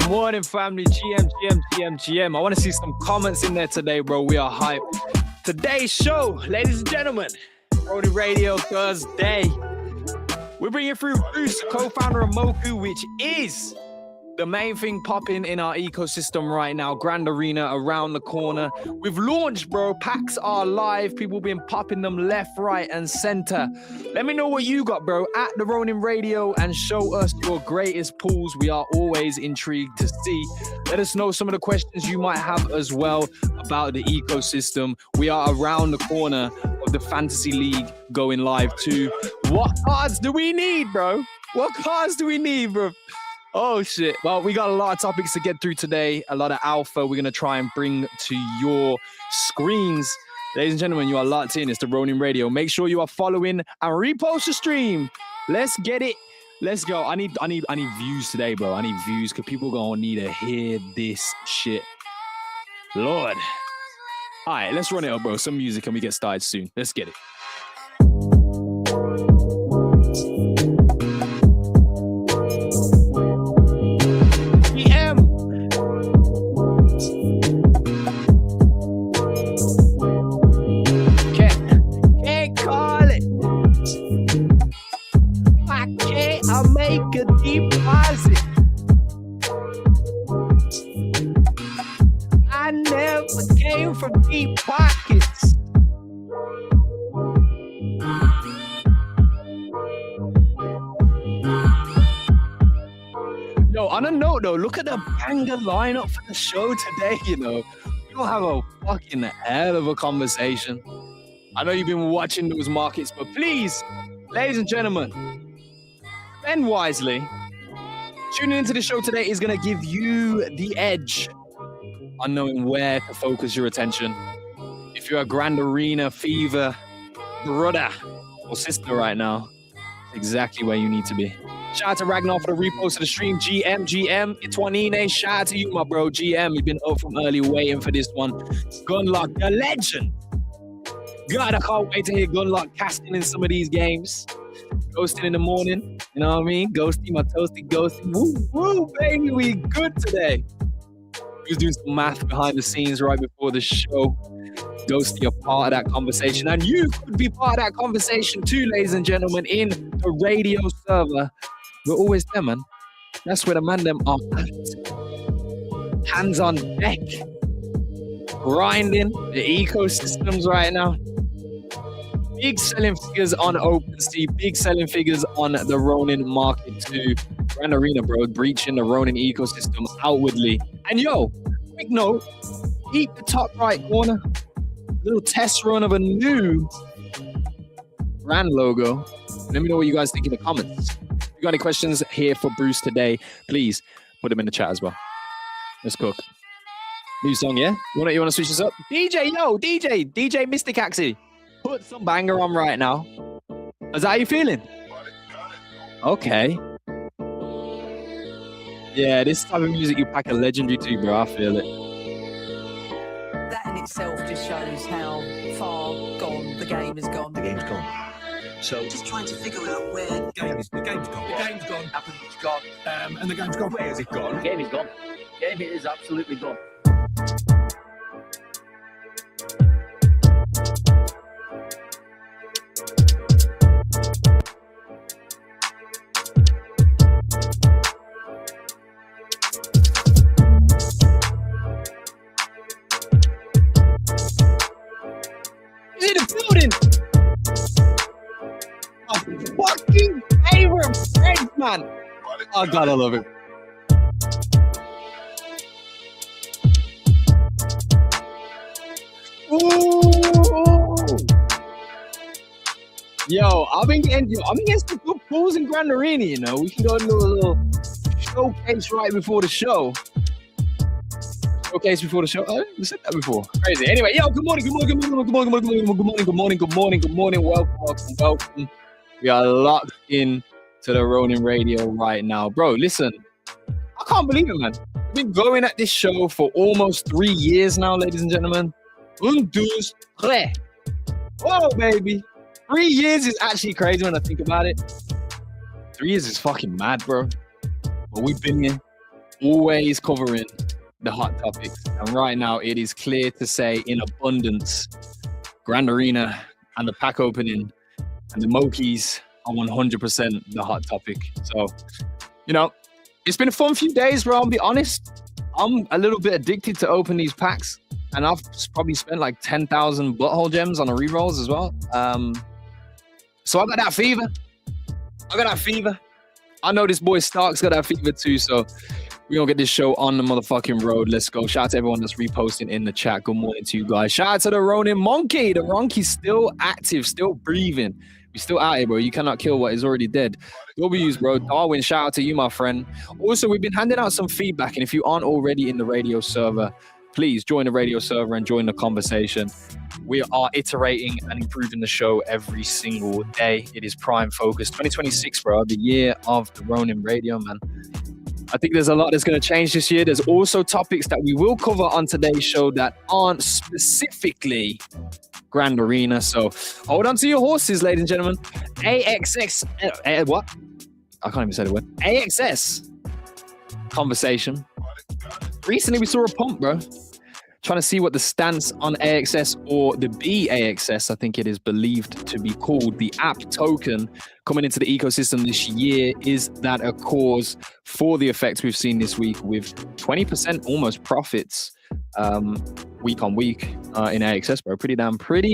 Morning, family. GM. I want to see some comments in there today, bro. We are hyped. Today's show, ladies and gentlemen, Ronin Radio Thursday. We're bringing through Bruce, co-founder of Moku, which is the main thing popping in our ecosystem right now. Grand Arena around the corner. We've launched, bro. Packs are live. People been popping them left, right, and center. Let me know what you got, bro, at the Ronin Radio, and show us your greatest pulls. We are always intrigued to see. Let us know some of the questions you might have as well about the ecosystem. We are around the corner of the Fantasy League going live too. What cards do we need, bro? What cards do we need, bro? Oh, shit. Well, we got a lot of topics to get through today. A lot of alpha we're going to try and bring to your screens. Ladies and gentlemen, you are locked in. It's the Ronin Radio. Make sure you are following and repost the stream. Let's get it. Let's go. I need views today, bro. I need views because people going to need to hear this shit. Lord. All right, let's run it up, bro. Some music and we get started soon. Let's get it. From deep pockets. Yo, on a note though, look at the banger lineup for the show today, you know. We don't have a fucking hell of a conversation. I know you've been watching those markets, but please, ladies and gentlemen, spend wisely. Tuning into the show today is going to give you the edge on knowing where to focus your attention. If you're a Grand Arena Fever brother or sister right now, exactly where you need to be. Shout out to Ragnar for the repost of the stream. GM, it's Juanine. Shout out to you, my bro. GM, you've been up from early waiting for this one. Gunlock, the legend. God, I can't wait to hear Gunlock casting in some of these games. Ghosting in the morning, you know what I mean? Ghosty, my toasty ghosty. Woo, baby, we good today. He was doing some math behind the scenes right before the show. Ghosty, a part of that conversation. And you could be part of that conversation too, ladies and gentlemen, in the radio server. We're always there, man. That's where the man them are at. Hands on deck. Grinding the ecosystems right now. Big selling figures on OpenSea. Big selling figures on the Ronin market too. Grand Arena, bro, breaching the Ronin ecosystem outwardly. And yo, quick note, keep the top right corner. Little test run of a new brand logo. Let me know what you guys think in the comments. If you got any questions here for Bruce today, please put them in the chat as well. Let's cook. New song, yeah? You want to switch this up? DJ Mystic Axie. Put some banger on right now. Is that how you feeling? Okay. Yeah, this type of music you pack a legendary to, bro. I feel it. That in itself just shows how far gone the game has gone. The game's gone. So Just trying to figure out where the game's gone. The game's gone. It's gone. And the game's gone. Where is it gone? The game is gone. The game is absolutely gone. He's in the building. My fucking favorite friend, man. Oh God, I love it. Ooh. Yo, I've been getting some good pulls in Grand Arena, you know. We can go do a little showcase right before the show. Showcase before the show. Oh, we said that before. Crazy. Anyway, yo, good morning. Welcome. We are locked in to the Ronin Radio right now. Bro, listen, I can't believe it, man. We've been going at this show for almost 3 years now, ladies and gentlemen. 1, 2, 3. Whoa, baby. 3 years is actually crazy when I think about it. 3 years is fucking mad, bro. But we've been here, always covering the hot topics. And right now, it is clear to say in abundance, Grand Arena and the pack opening and the Mokies are 100% the hot topic. So, you know, it's been a fun few days, bro. I'll be honest. I'm a little bit addicted to open these packs. And I've probably spent like 10,000 butthole gems on the rerolls as well. So I got that fever. I know this boy Stark's got that fever too. So we're going to get this show on the motherfucking road. Let's go. Shout out to everyone that's reposting in the chat. Good morning to you guys. Shout out to the Ronin Monkey. The Monkey's still active, still breathing. We're still out here, bro. You cannot kill what is already dead. W's, bro. Darwin, shout out to you, my friend. Also, we've been handing out some feedback. And if you aren't already in the radio server, please join the radio server and join the conversation. We are iterating and improving the show every single day. It is prime focus. 2026, bro. The year of the Ronin Radio, man. I think there's a lot that's going to change this year. There's also topics that we will cover on today's show that aren't specifically Grand Arena. So hold on to your horses, ladies and gentlemen. What? I can't even say the word. AXS conversation. Recently, we saw a pump, bro. Trying to see what the stance on AXS or the BAXS, I think it is believed to be called, the app token coming into the ecosystem this year. Is that a cause for the effects we've seen this week with 20% almost profits week on week in AXS, bro? Pretty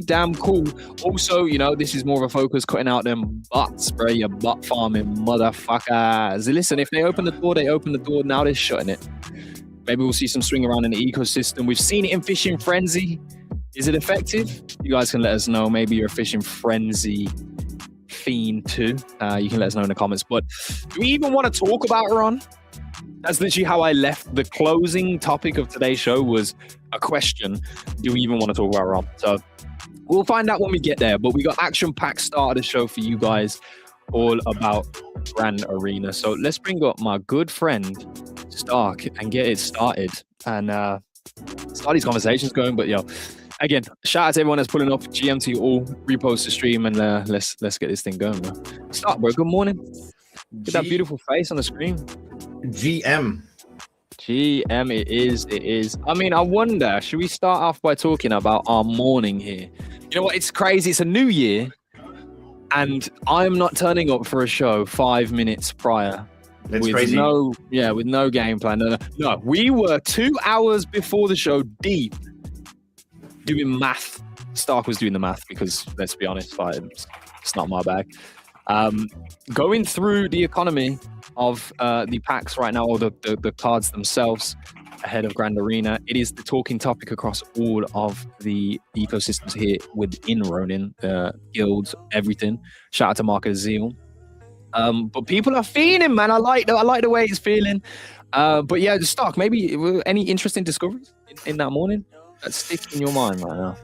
damn cool. Also, you know, this is more of a focus cutting out them butts, bro. Your butt farming motherfuckers. Listen, if they open the door, they open the door. Now they're shutting it. Maybe we'll see some swing around in the ecosystem. We've seen it in Fishing Frenzy. Is it effective? You guys can let us know. Maybe you're a Fishing Frenzy fiend too. You can let us know in the comments. But do we even want to talk about Ron? That's literally how I left. The closing topic of today's show was a question. Do we even want to talk about Ron? So we'll find out when we get there. But we got action-packed start of the show for you guys, all about Grand Arena. So let's bring up my good friend Stark and get it started and start these conversations going. But yo, again, shout out to everyone that's pulling up. GMT all repost the stream and let's get this thing going, bro. Stark, bro. Good morning. Get that beautiful face on the screen. GM, it is. I mean, I wonder, should we start off by talking about our morning here? You know what? It's crazy. It's a new year, and I'm not turning up for a show 5 minutes prior. That's with crazy. With no game plan. No, we were 2 hours before the show deep doing math. Stark was doing the math because, let's be honest, it's not my bag. Going through the economy of the packs right now, or the cards themselves ahead of Grand Arena, it is the talking topic across all of the ecosystems here within Ronin, guilds, everything. Shout out to Marcus Zeal. But people are feeling, man. I like the way it's feeling. But yeah, the stock. Maybe any interesting discoveries in that morning that stick in your mind right now?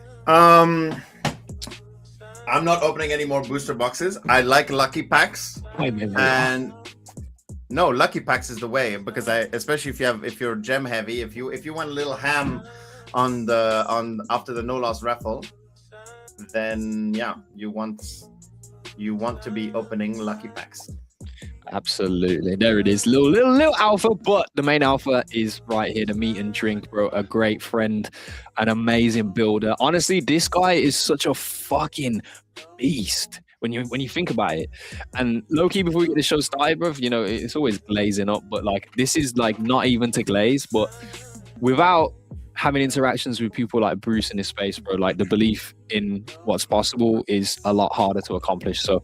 I'm not opening any more booster boxes. I like lucky packs, and no, lucky packs is the way, because especially if you're gem heavy, if you want a little ham on after the no loss raffle, then yeah, you want to be opening lucky packs. Absolutely, there it is, little alpha, but the main alpha is right here, the meat and drink, bro. A great friend, an amazing builder. Honestly, this guy is such a fucking beast when you think about it. And low-key, before we get the show started, bro, you know, it's always glazing up, but like this is like not even to glaze, but without having interactions with people like Bruce in this space, bro, like the belief in what's possible is a lot harder to accomplish. So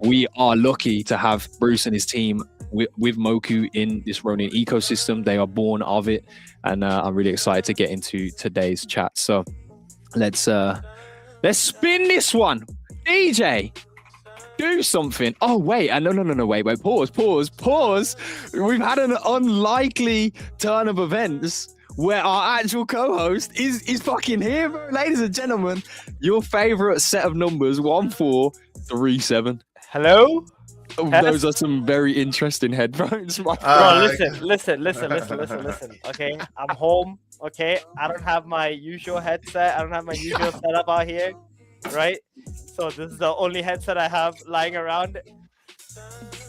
we are lucky to have Bruce and his team with Moku in this Ronin ecosystem. They are born of it, and I'm really excited to get into today's chat. So let's spin this one. DJ, do something. Oh wait, no, wait, pause. We've had an unlikely turn of events where our actual co-host is fucking here, bro. Ladies and gentlemen, your favorite set of numbers, 1437. Hello? Oh, those are some very interesting headphones. Bro, listen. Okay, I'm home. Okay, I don't have my usual headset. I don't have my usual setup out here, right? So this is the only headset I have lying around.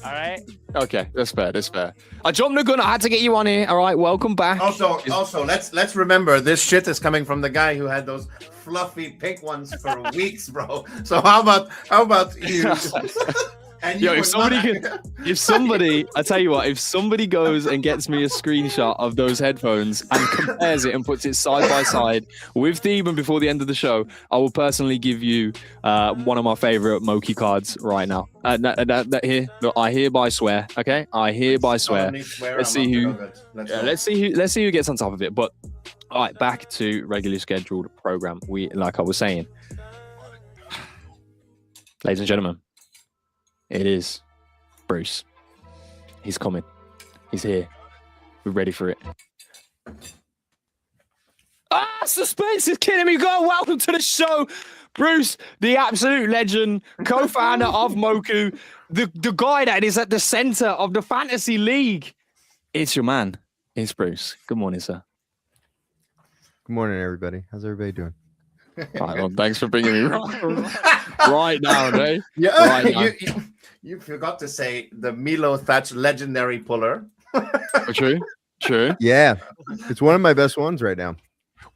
All right. Okay, that's fair. I jumped the gun. I had to get you on here. All right, welcome back. Also, let's remember, this shit is coming from the guy who had those fluffy pink ones for weeks, bro. So how about you? And yo, if somebody, I tell you what, if somebody goes and gets me a screenshot of those headphones and compares it and puts it side by side with Theban before the end of the show, I will personally give you one of my favorite Moki cards right now. I hereby swear. Okay, I hereby swear. Let's see who gets on top of it. But all right, back to regularly scheduled program. Like I was saying, ladies and gentlemen, it is Bruce. He's coming. He's here. We're ready for it. Suspense is killing me. Go, welcome to the show, Bruce, the absolute legend, co-founder of Moku, the guy that is at the center of the fantasy league. It's your man. It's Bruce. Good morning, sir. Good morning, everybody. How's everybody doing? Right, well, thanks for bringing me right now, eh? Yeah, right now. You forgot to say the Milo Thatch legendary puller. True. Yeah, it's one of my best ones right now.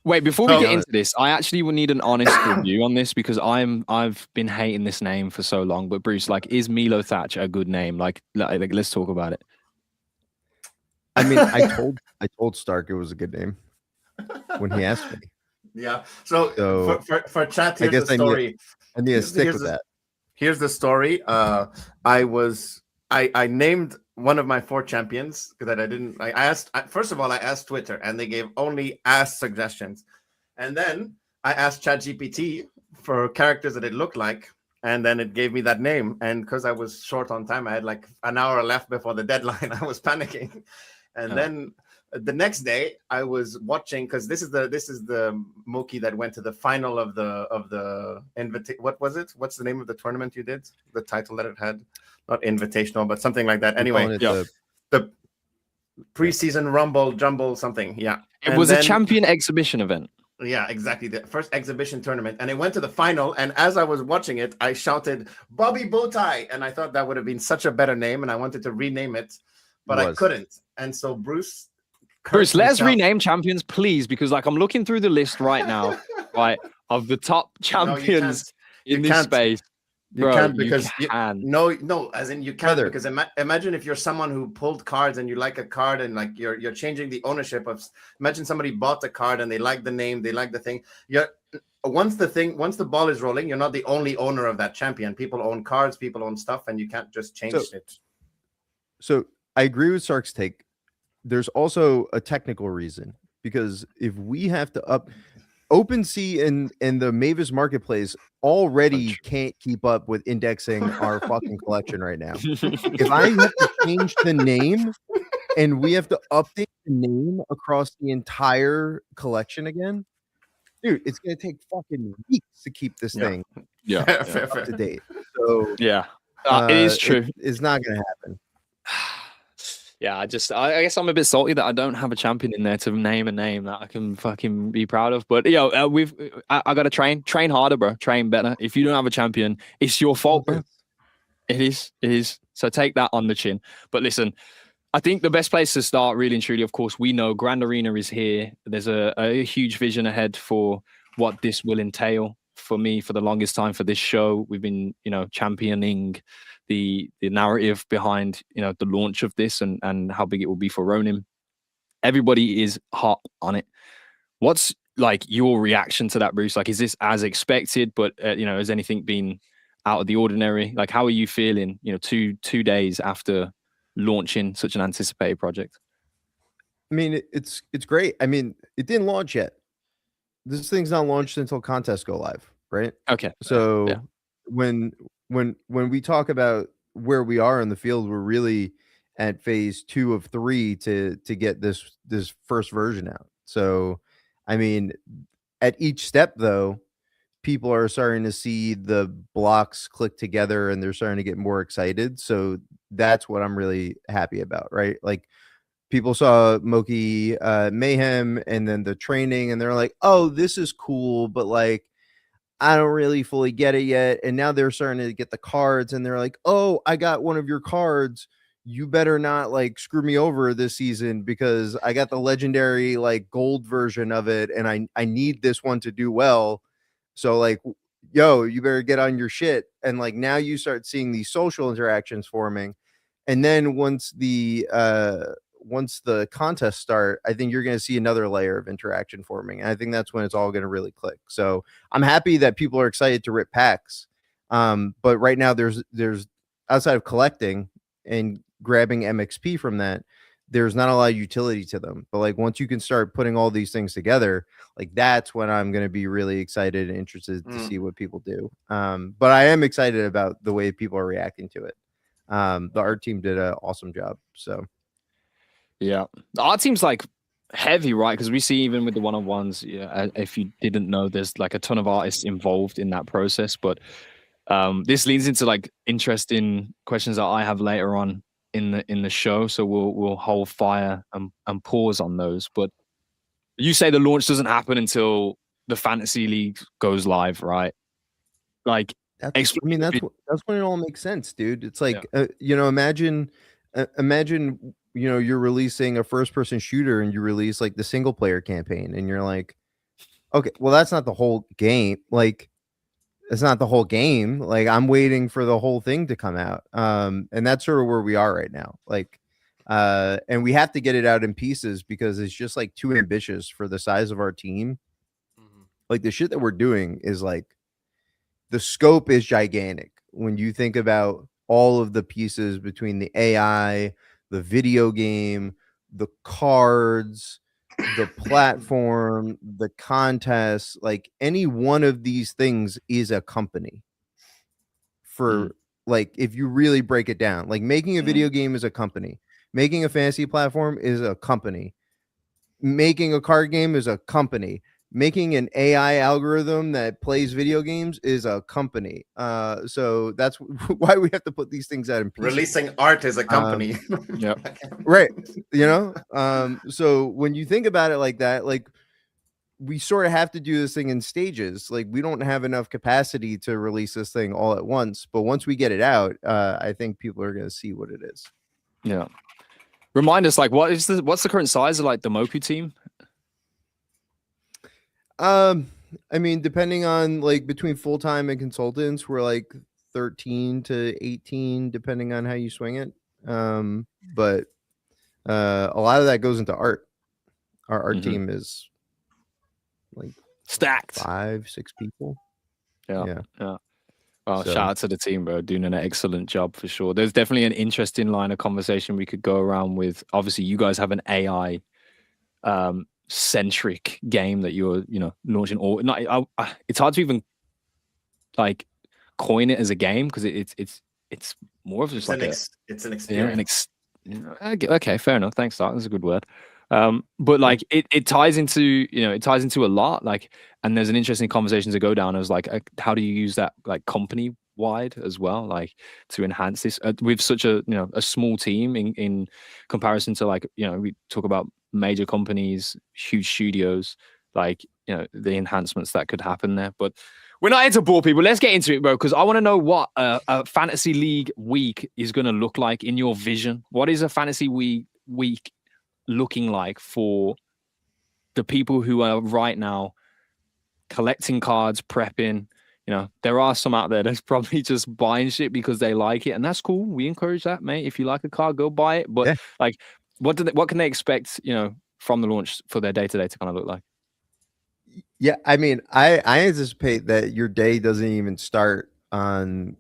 Wait, before we get into this, I actually would need an honest review on this, because I've been hating this name for so long. But Bruce, like, is Milo Thatch a good name? Like let's talk about it. I mean, I told Stark it was a good name when he asked me. Yeah. So for chat, here's the story. I need to stick with that. Here's the story. I named one of my 4 champions because I asked Twitter, and they gave only ass suggestions. And then I asked ChatGPT for characters that it looked like, and then it gave me that name. And because I was short on time, I had like an hour left before the deadline. I was panicking. And then the next day I was watching, because this is the Moki that went to the final of the what was it? What's the name of the tournament you did? The title that it had, not invitational, but something like that. Anyway, the preseason rumble jumble something. Yeah, it was a champion exhibition event. Yeah, exactly. The first exhibition tournament, and it went to the final. And as I was watching it, I shouted Bobby Bowtie, and I thought that would have been such a better name, and I wanted to rename it, but I couldn't. And so Bruce, let's rename champions, please, because like I'm looking through the list right now, right, of the top champions in this space. You can't, because no, as in you can't, because imagine if you're someone who pulled cards and you like a card, and like you're changing the ownership of. Imagine somebody bought the card and they like the name, they like the thing. once the ball is rolling, you're not the only owner of that champion. People own cards, people own stuff, and you can't just change it. So I agree with Sark's take. There's also a technical reason, because if we have to OpenSea and the Mavis marketplace already can't keep up with indexing our fucking collection right now. If I have to change the name and we have to update the name across the entire collection again, dude, it's gonna take fucking weeks to keep this thing fair. up to date. So Yeah, it is true. It's not gonna happen. Yeah, I guess I'm a bit salty that I don't have a champion in there to name a name that I can fucking be proud of. But I gotta train harder, bro. Train better. If you don't have a champion, it's your fault, bro. It is. So take that on the chin. But listen, I think the best place to start, really and truly, of course, we know Grand Arena is here. There's a huge vision ahead for what this will entail. For me, for the longest time for this show, we've been, championing the narrative behind, the launch of this and how big it will be for Ronin. Everybody is hot on it. What's like your reaction to that, Bruce? Like, is this as expected? But has anything been out of the ordinary? Like, how are you feeling? 2 days after launching such an anticipated project. I mean, it's great. I mean, it didn't launch yet. This thing's not launched until contests go live, right? Okay. So yeah. when we talk about where we are in the field, we're really at phase 2 of 3 to get this first version out. So, I mean, at each step though, people are starting to see the blocks click together and they're starting to get more excited. So that's what I'm really happy about, right? Like, people saw Moki Mayhem and then the training and they're like, oh, this is cool, but like, I don't really fully get it yet. And now they're starting to get the cards and they're like, oh, I got one of your cards. You better not like screw me over this season because I got the legendary like gold version of it and I need this one to do well. So like, yo, you better get on your shit. And like, now you start seeing these social interactions forming. And then once the contests start, I think you're going to see another layer of interaction forming. And I think that's when it's all going to really click. So I'm happy that people are excited to rip packs. But right now there's outside of collecting and grabbing MXP from that, there's not a lot of utility to them. But like, once you can start putting all these things together, like that's when I'm going to be really excited and interested to see what people do. But I am excited about the way people are reacting to it. The art team did an awesome job. So yeah, the art team's like heavy, right? Because we see even with the one-on-ones, if you didn't know, there's like a ton of artists involved in that process. But this leads into like interesting questions that I have later on in the show. So we'll hold fire and pause on those. But you say the launch doesn't happen until the fantasy league goes live, right? Like, that's when it all makes sense, dude. It's like, imagine, you're releasing a first person shooter and you release like the single player campaign and you're like, okay, well, that's not the whole game. Like, it's not the whole game. Like, I'm waiting for the whole thing to come out. And that's sort of where we are right now. Like, and we have to get it out in pieces because it's just like too ambitious for the size of our team. Like, the shit that we're doing is like, the scope is gigantic when you think about all of the pieces between the AI, the video game, the cards, the platform, the contest. Like, any one of these things is a company for like, if you really break it down, like making a video game is a company, making a fantasy platform is a company, making a card game is a company, making an AI algorithm that plays video games is a company. So that's why we have to put these things out in pieces. Releasing art is a company. Yeah. Right. So when you think about it like that, like, we sort of have to do this thing in stages. Like, we don't have enough capacity to release this thing all at once. But once we get it out, I think people are going to see what it is. Yeah. Remind us, like, what's the current size of like the Moku team? I mean, depending on like between full-time and consultants, we're like 13 to 18, depending on how you swing it. But a lot of that goes into art. Our art team is like Stacked. 5-6 people. Yeah. Well, So- shout out to the team, bro, doing an excellent job for sure. There's definitely an interesting line of conversation we could go around with. Obviously, you guys have an AI centric game that you're, launching. Or not, it's hard to even like coin it as a game because it's more of just like it's an experience. Okay, fair enough. Thanks, Doc. That's a good word. But like it ties into a lot, like, and there's an interesting conversation to go down as like how do you use that like company wide as well, like to enhance this with such a a small team in comparison to like we talk about major companies, huge studios, like the enhancements that could happen there. But we're not here to bore people. Let's get into it, bro, because I want to know what a fantasy league week is going to look like in your vision. What is a fantasy week looking like for the people who are right now collecting cards, prepping? There are some out there that's probably just buying shit because they like it, and that's cool. We encourage that, mate. If you like a card, go buy it. But like, what can they expect, from the launch for their day-to-day to kind of look like? Yeah, I mean, I anticipate that your day doesn't even start on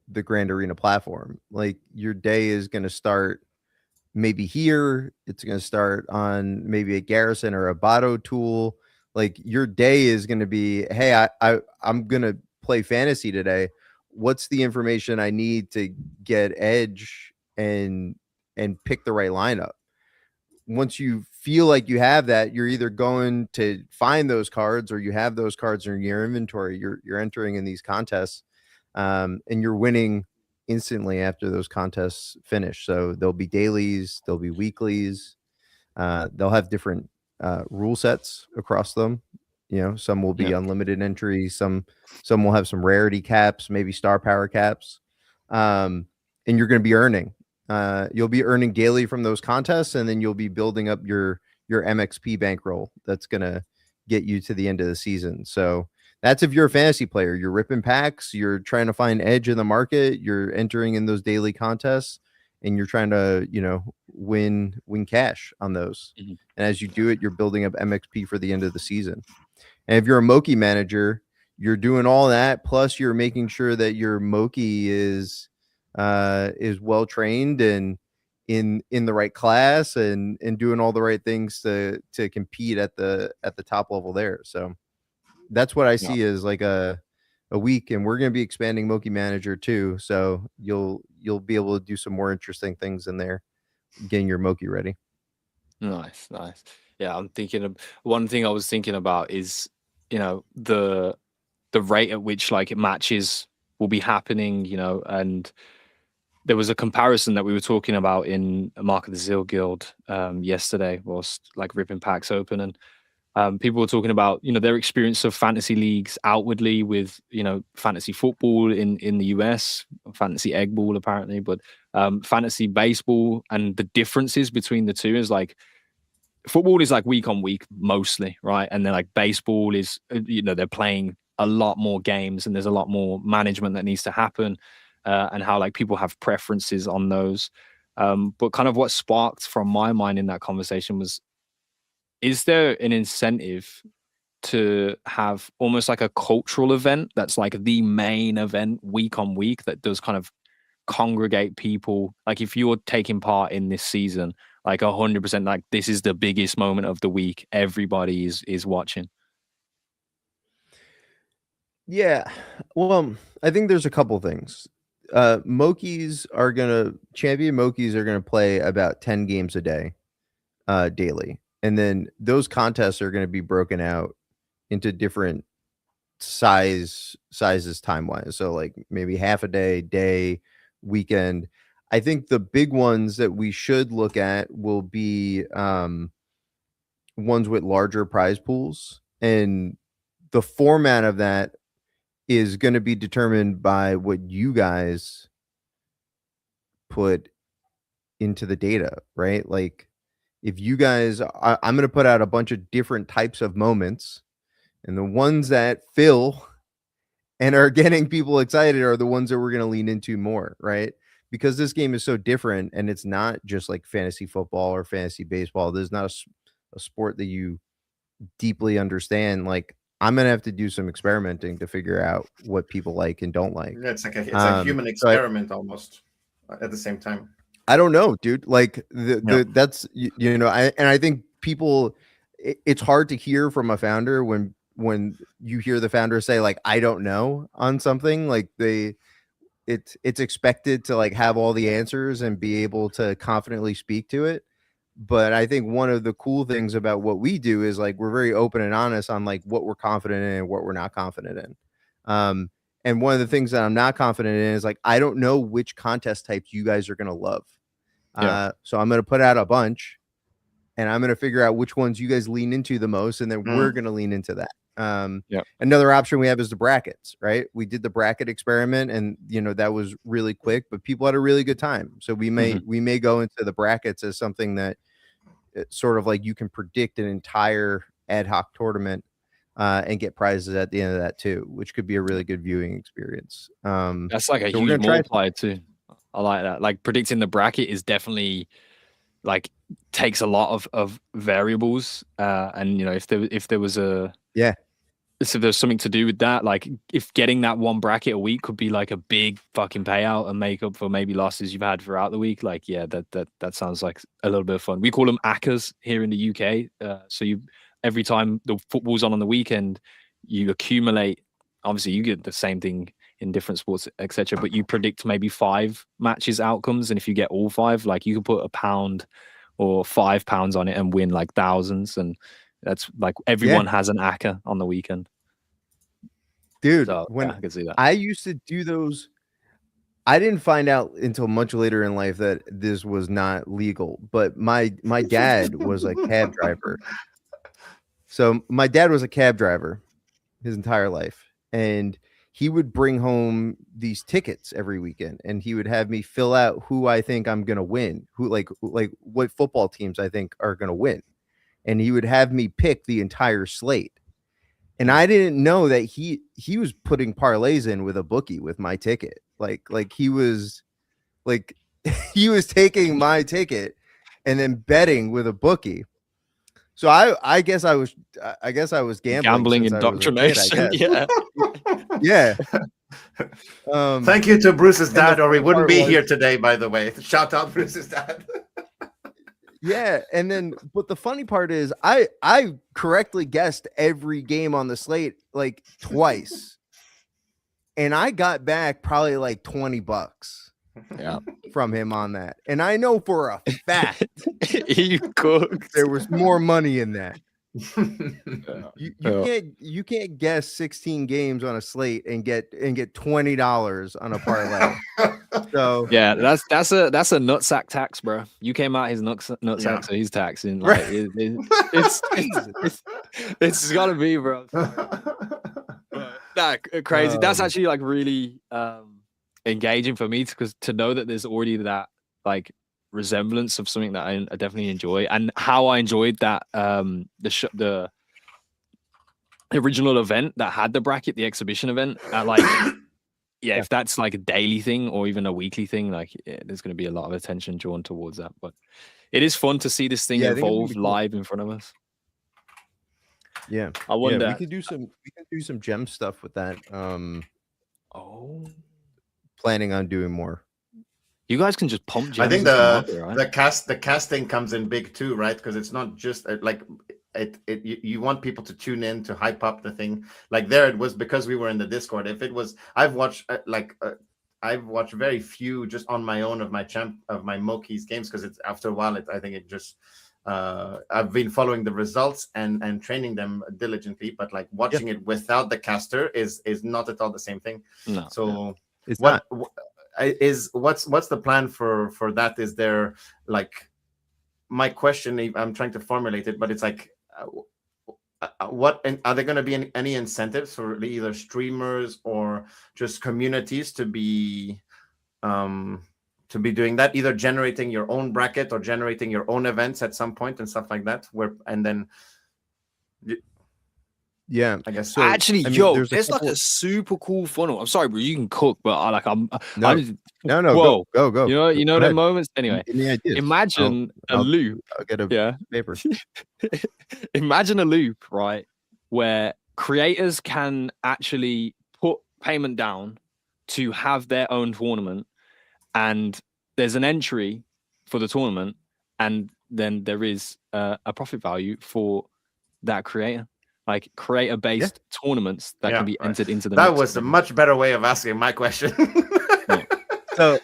the Grand Arena platform. Like your day is going to start maybe here. It's going to start on maybe a Garrison or a Botto tool. Like your day is going to be, hey, I'm going to play fantasy today. What's the information I need to get edge and pick the right lineup? Once you feel like you have that, you're either going to find those cards or you have those cards in your inventory. You're entering in these contests, and you're winning instantly after those contests finish. So there'll be dailies, there'll be weeklies, they'll have different rule sets across them. Some will be unlimited entry, some will have some rarity caps, maybe star power caps, and you're going to be earning. You'll be earning daily from those contests, and then you'll be building up your MXP bankroll that's going to get you to the end of the season. So that's if you're a fantasy player. You're ripping packs, you're trying to find edge in the market, you're entering in those daily contests, and you're trying to win cash on those. Mm-hmm. And as you do it, you're building up MXP for the end of the season. And if you're a Moki manager, you're doing all that, plus you're making sure that your Moki is well trained and in the right class and doing all the right things to compete at the top level there. So that's what I see as like a week, and we're going to be expanding Moki Manager too. So you'll be able to do some more interesting things in there, getting your Moki ready. Nice. Yeah, I'm thinking of one thing I was thinking about is the rate at which like matches will be happening, and there was a comparison that we were talking about in Mark of the Zeal Guild yesterday, whilst like ripping packs open, and people were talking about their experience of fantasy leagues outwardly with fantasy football in the US, fantasy egg ball apparently, but fantasy baseball, and the differences between the two is like football is like week on week mostly, right? And then like baseball is they're playing a lot more games and there's a lot more management that needs to happen, and how like people have preferences on those. But kind of what sparked from my mind in that conversation was, is there an incentive to have almost like a cultural event that's like the main event week on week that does kind of congregate people? Like if you're taking part in this season, like 100%, like this is the biggest moment of the week, everybody is watching. Yeah, well, I think there's a couple things. Champion Mokies are gonna play about 10 games a day, daily, and then those contests are gonna be broken out into different sizes time wise. So like maybe half a day, weekend. I think the big ones that we should look at will be ones with larger prize pools, and the format of that is going to be determined by what you guys put into the data, right? Like if you guys, I'm going to put out a bunch of different types of moments, and the ones that fill and are getting people excited are the ones that we're going to lean into more, right? Because this game is so different, and it's not just like fantasy football or fantasy baseball. There's not a sport that you deeply understand like I'm gonna have to do some experimenting to figure out what people like and don't like. Yeah, it's like a human experiment almost at the same time. I don't know, dude. Like Yeah. that's you know, I think people, it's hard to hear from a founder when you hear the founder say like I don't know on something. Like it's expected to like have all the answers and be able to confidently speak to it. But I think one of the cool things about what we do is like we're very open and honest on like what we're confident in and what we're not confident in. And one of the things that I'm not confident in is like I don't know which contest types you guys are gonna love. So I'm gonna put out a bunch, and I'm gonna figure out which ones you guys lean into the most, and then we're gonna lean into that. Another option we have is the brackets, right? We did the bracket experiment, and you know that was really quick, but people had a really good time. So we may go into the brackets as something that it's sort of like you can predict an entire ad hoc tournament and get prizes at the end of that too, which could be a really good viewing experience. That's like a huge multiplier too. I like that. Like predicting the bracket is definitely like takes a lot of variables. And you know, if there was a so there's something to do with that, like if getting that one bracket a week could be like a big fucking payout and make up for maybe losses you've had throughout the week, like that sounds like a little bit of fun. We call them ACCAs here in the UK. So you every time the football's on the weekend, you accumulate. Obviously, you get the same thing in different sports, etc. But you predict maybe 5 matches outcomes, and if you get all 5, like you can put £1 or £5 on it and win like thousands. And that's like everyone has an ACCA on the weekend. Dude, so, when I can see that. I used to do those, I didn't find out until much later in life that this was not legal. But my dad was a cab driver. So my dad was a cab driver his entire life. And he would bring home these tickets every weekend, and he would have me fill out who I think I'm going to win, who like what football teams I think are going to win. And he would have me pick the entire slate. And I didn't know that he was putting parlays in with a bookie with my ticket. Like he was like he was taking my ticket and then betting with a bookie. So I guess I was gambling indoctrination. Yeah. Thank you to Bruce's dad, or we wouldn't be here today, by the way. Shout out Bruce's dad. Yeah, and then but the funny part is I correctly guessed every game on the slate like twice. And I got back probably like $20 from him on that. And I know for a fact he cooked. There was more money in that. You can't guess 16 games on a slate and get $20 on a parlay. So yeah, that's a nutsack tax, bro. You came out his nutsack, so he's taxing. Like it's gotta be, bro. Crazy. That's actually like really engaging for me because to know that there's already that like resemblance of something that I definitely enjoy, and how I enjoyed that the original event that had the bracket, the exhibition event, like if that's like a daily thing or even a weekly thing, like there's going to be a lot of attention drawn towards that. But it is fun to see this thing evolve live in front of us. Yeah, I wonder. We could do some gem stuff with that. Planning on doing more. You guys can just pump gems. I think right? the casting comes in big too, right? Because it's not just like you want people to tune in to hype up the thing. Like there it was because we were in the Discord. If it was, I've watched very few just on my own of my Moki's games because it's after a while. I think it just I've been following the results and training them diligently, but like watching it without the caster is not at all the same thing. No, so it's not. What's the plan for that? Is there like my question? I'm trying to formulate it, but it's like what are there going to be any incentives for either streamers or just communities to be doing that, either generating your own bracket or generating your own events at some point and stuff like that, Yeah, I guess so. Actually, there's like a super cool funnel. I'm sorry, bro. You can cook, but no. Go. You know the moments. Anyway, imagine a loop. I'll get a paper. Imagine a loop, right, where creators can actually put payment down to have their own tournament, and there's an entry for the tournament, and then there is a profit value for that creator, like creator-based tournaments that Yeah, can be right. entered into the That mix. was a much better way of asking my question. So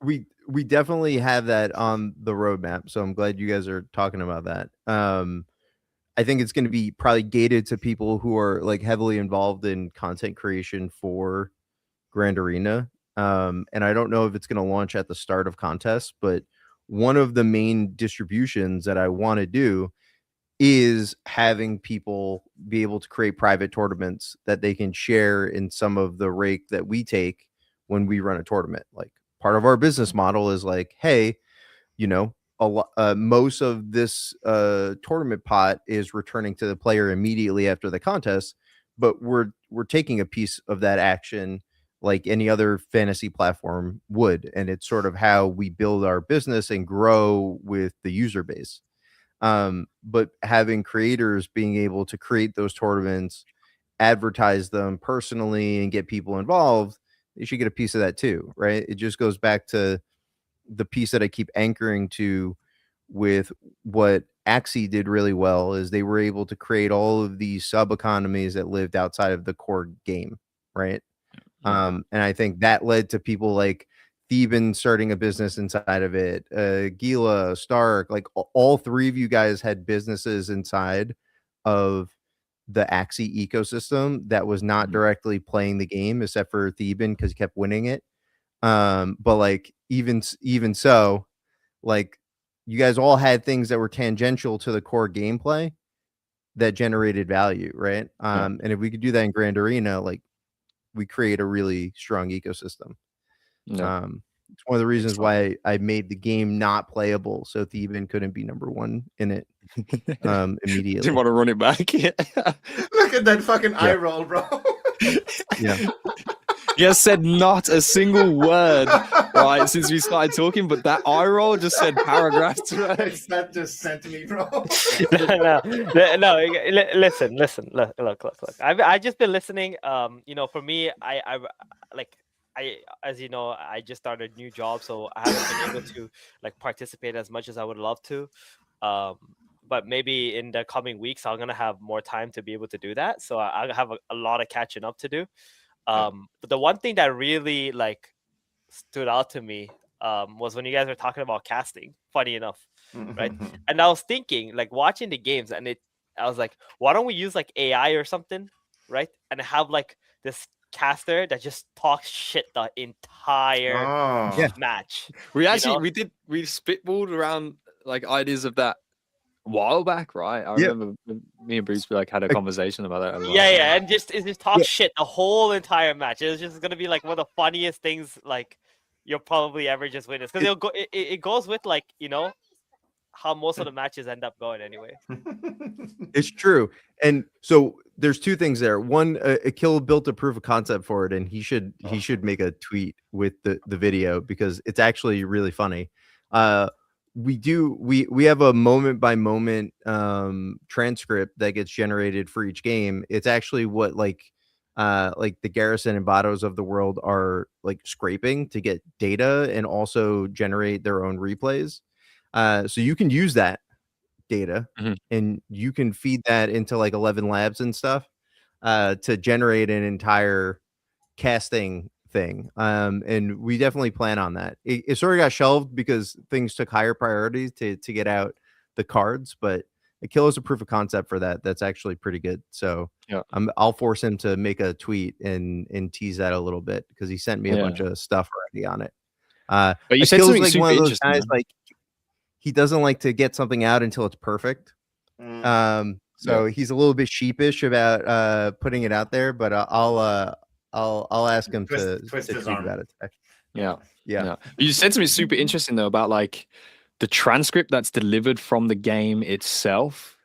we definitely have that on the roadmap. So I'm glad you guys are talking about that. I think it's going to be probably gated to people who are like heavily involved in content creation for Grand Arena. And I don't know if it's going to launch at the start of contests, but one of the main distributions that I want to do is having people be able to create private tournaments that they can share in some of the rake that we take when we run a tournament. Like part of our business model is like, hey, you know, most of this tournament pot is returning to the player immediately after the contest, but we're taking a piece of that action like any other fantasy platform would, and it's sort of how we build our business and grow with the user base. But having creators being able to create those tournaments, advertise them personally, and get people involved, they should get a piece of that too, right? It just goes back to the piece that I keep anchoring to with what Axie did really well is they were able to create all of these sub economies that lived outside of the core game, right? And I think that led to people like Theban starting a business inside of it, Gila, Stark, like all three of you guys had businesses inside of the Axie ecosystem that was not directly playing the game, except for Theban because he kept winning it. But like even so, like you guys all had things that were tangential to the core gameplay that generated value, right? And if we could do that in Grand Arena, like we create a really strong ecosystem. It's one of the reasons why I made the game not playable, so Theban couldn't be number one in it immediately. Didn't want to run it back. Look at that fucking eye roll, bro. Yeah. He has said not a single word, right, since we started talking, but that eye roll just said paragraphs, right? That just sent me, bro. no. Listen. Look. I've just been listening. You know, for me, I as you know, I just started a new job, so I haven't been able to like participate as much as I would love to. But maybe in the coming weeks, I'm gonna have more time to be able to do that. So I have a lot of catching up to do. But the one thing that really like stood out to me was when you guys were talking about casting. Funny enough, right? And I was thinking, like watching the games, and I was like, why don't we use like AI or something, right? And have like this caster that just talks shit the entire match. We actually we spitballed around like ideas of that a while back, right? I remember me and Bruce like had a conversation about that. Yeah, and just talk shit the whole entire match. It's just gonna be like one of the funniest things like you'll probably ever just witness, because it goes with like, you know, how most of the matches end up going anyway. It's true. And so there's two things there. One, Akil built a proof of concept for it, and he should make a tweet with the video because it's actually really funny. We have a moment by moment transcript that gets generated for each game. It's actually what like the Garrison and Batos of the world are like scraping to get data and also generate their own replays. So you can use that data and you can feed that into like 11 labs and stuff to generate an entire casting thing. And we definitely plan on that. It sort of got shelved because things took higher priorities to get out the cards, but Akil is a proof of concept for that. That's actually pretty good. So I'll force him to make a tweet and tease that a little bit because he sent me a bunch of stuff already on it. But you said Akil's something like super one of those interesting, guys, like he doesn't like to get something out until it's perfect. So he's a little bit sheepish about putting it out there, but I'll ask him to tweet about it today. Yeah. You said something super interesting though about like the transcript that's delivered from the game itself.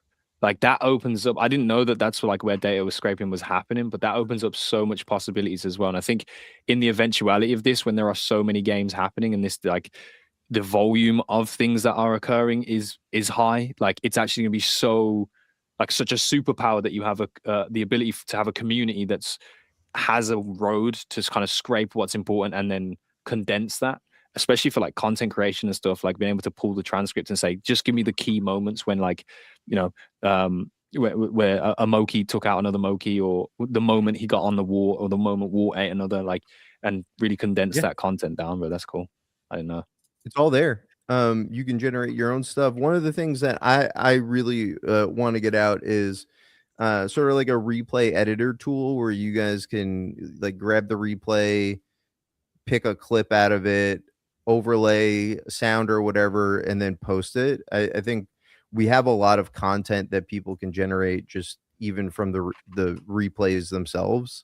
Like that opens up. I didn't know that that's like where data was scraping was happening, but that opens up so much possibilities as well. And I think in the eventuality of this, when there are so many games happening and this like the volume of things that are occurring is high, like it's actually gonna be so like such a superpower that you have the ability to have a community that's has a road to kind of scrape what's important and then condense that, especially for like content creation and stuff, like being able to pull the transcript and say, just give me the key moments when, like, you know, where a Moki took out another Moki, or the moment he got on the wall, or the moment wall ate another, like, and really condense that content down. But that's cool. I didn't know. It's all there. You can generate your own stuff. One of the things that I really want to get out is sort of like a replay editor tool where you guys can like grab the replay, pick a clip out of it, overlay sound or whatever, and then post it. I think we have a lot of content that people can generate just even from the replays themselves.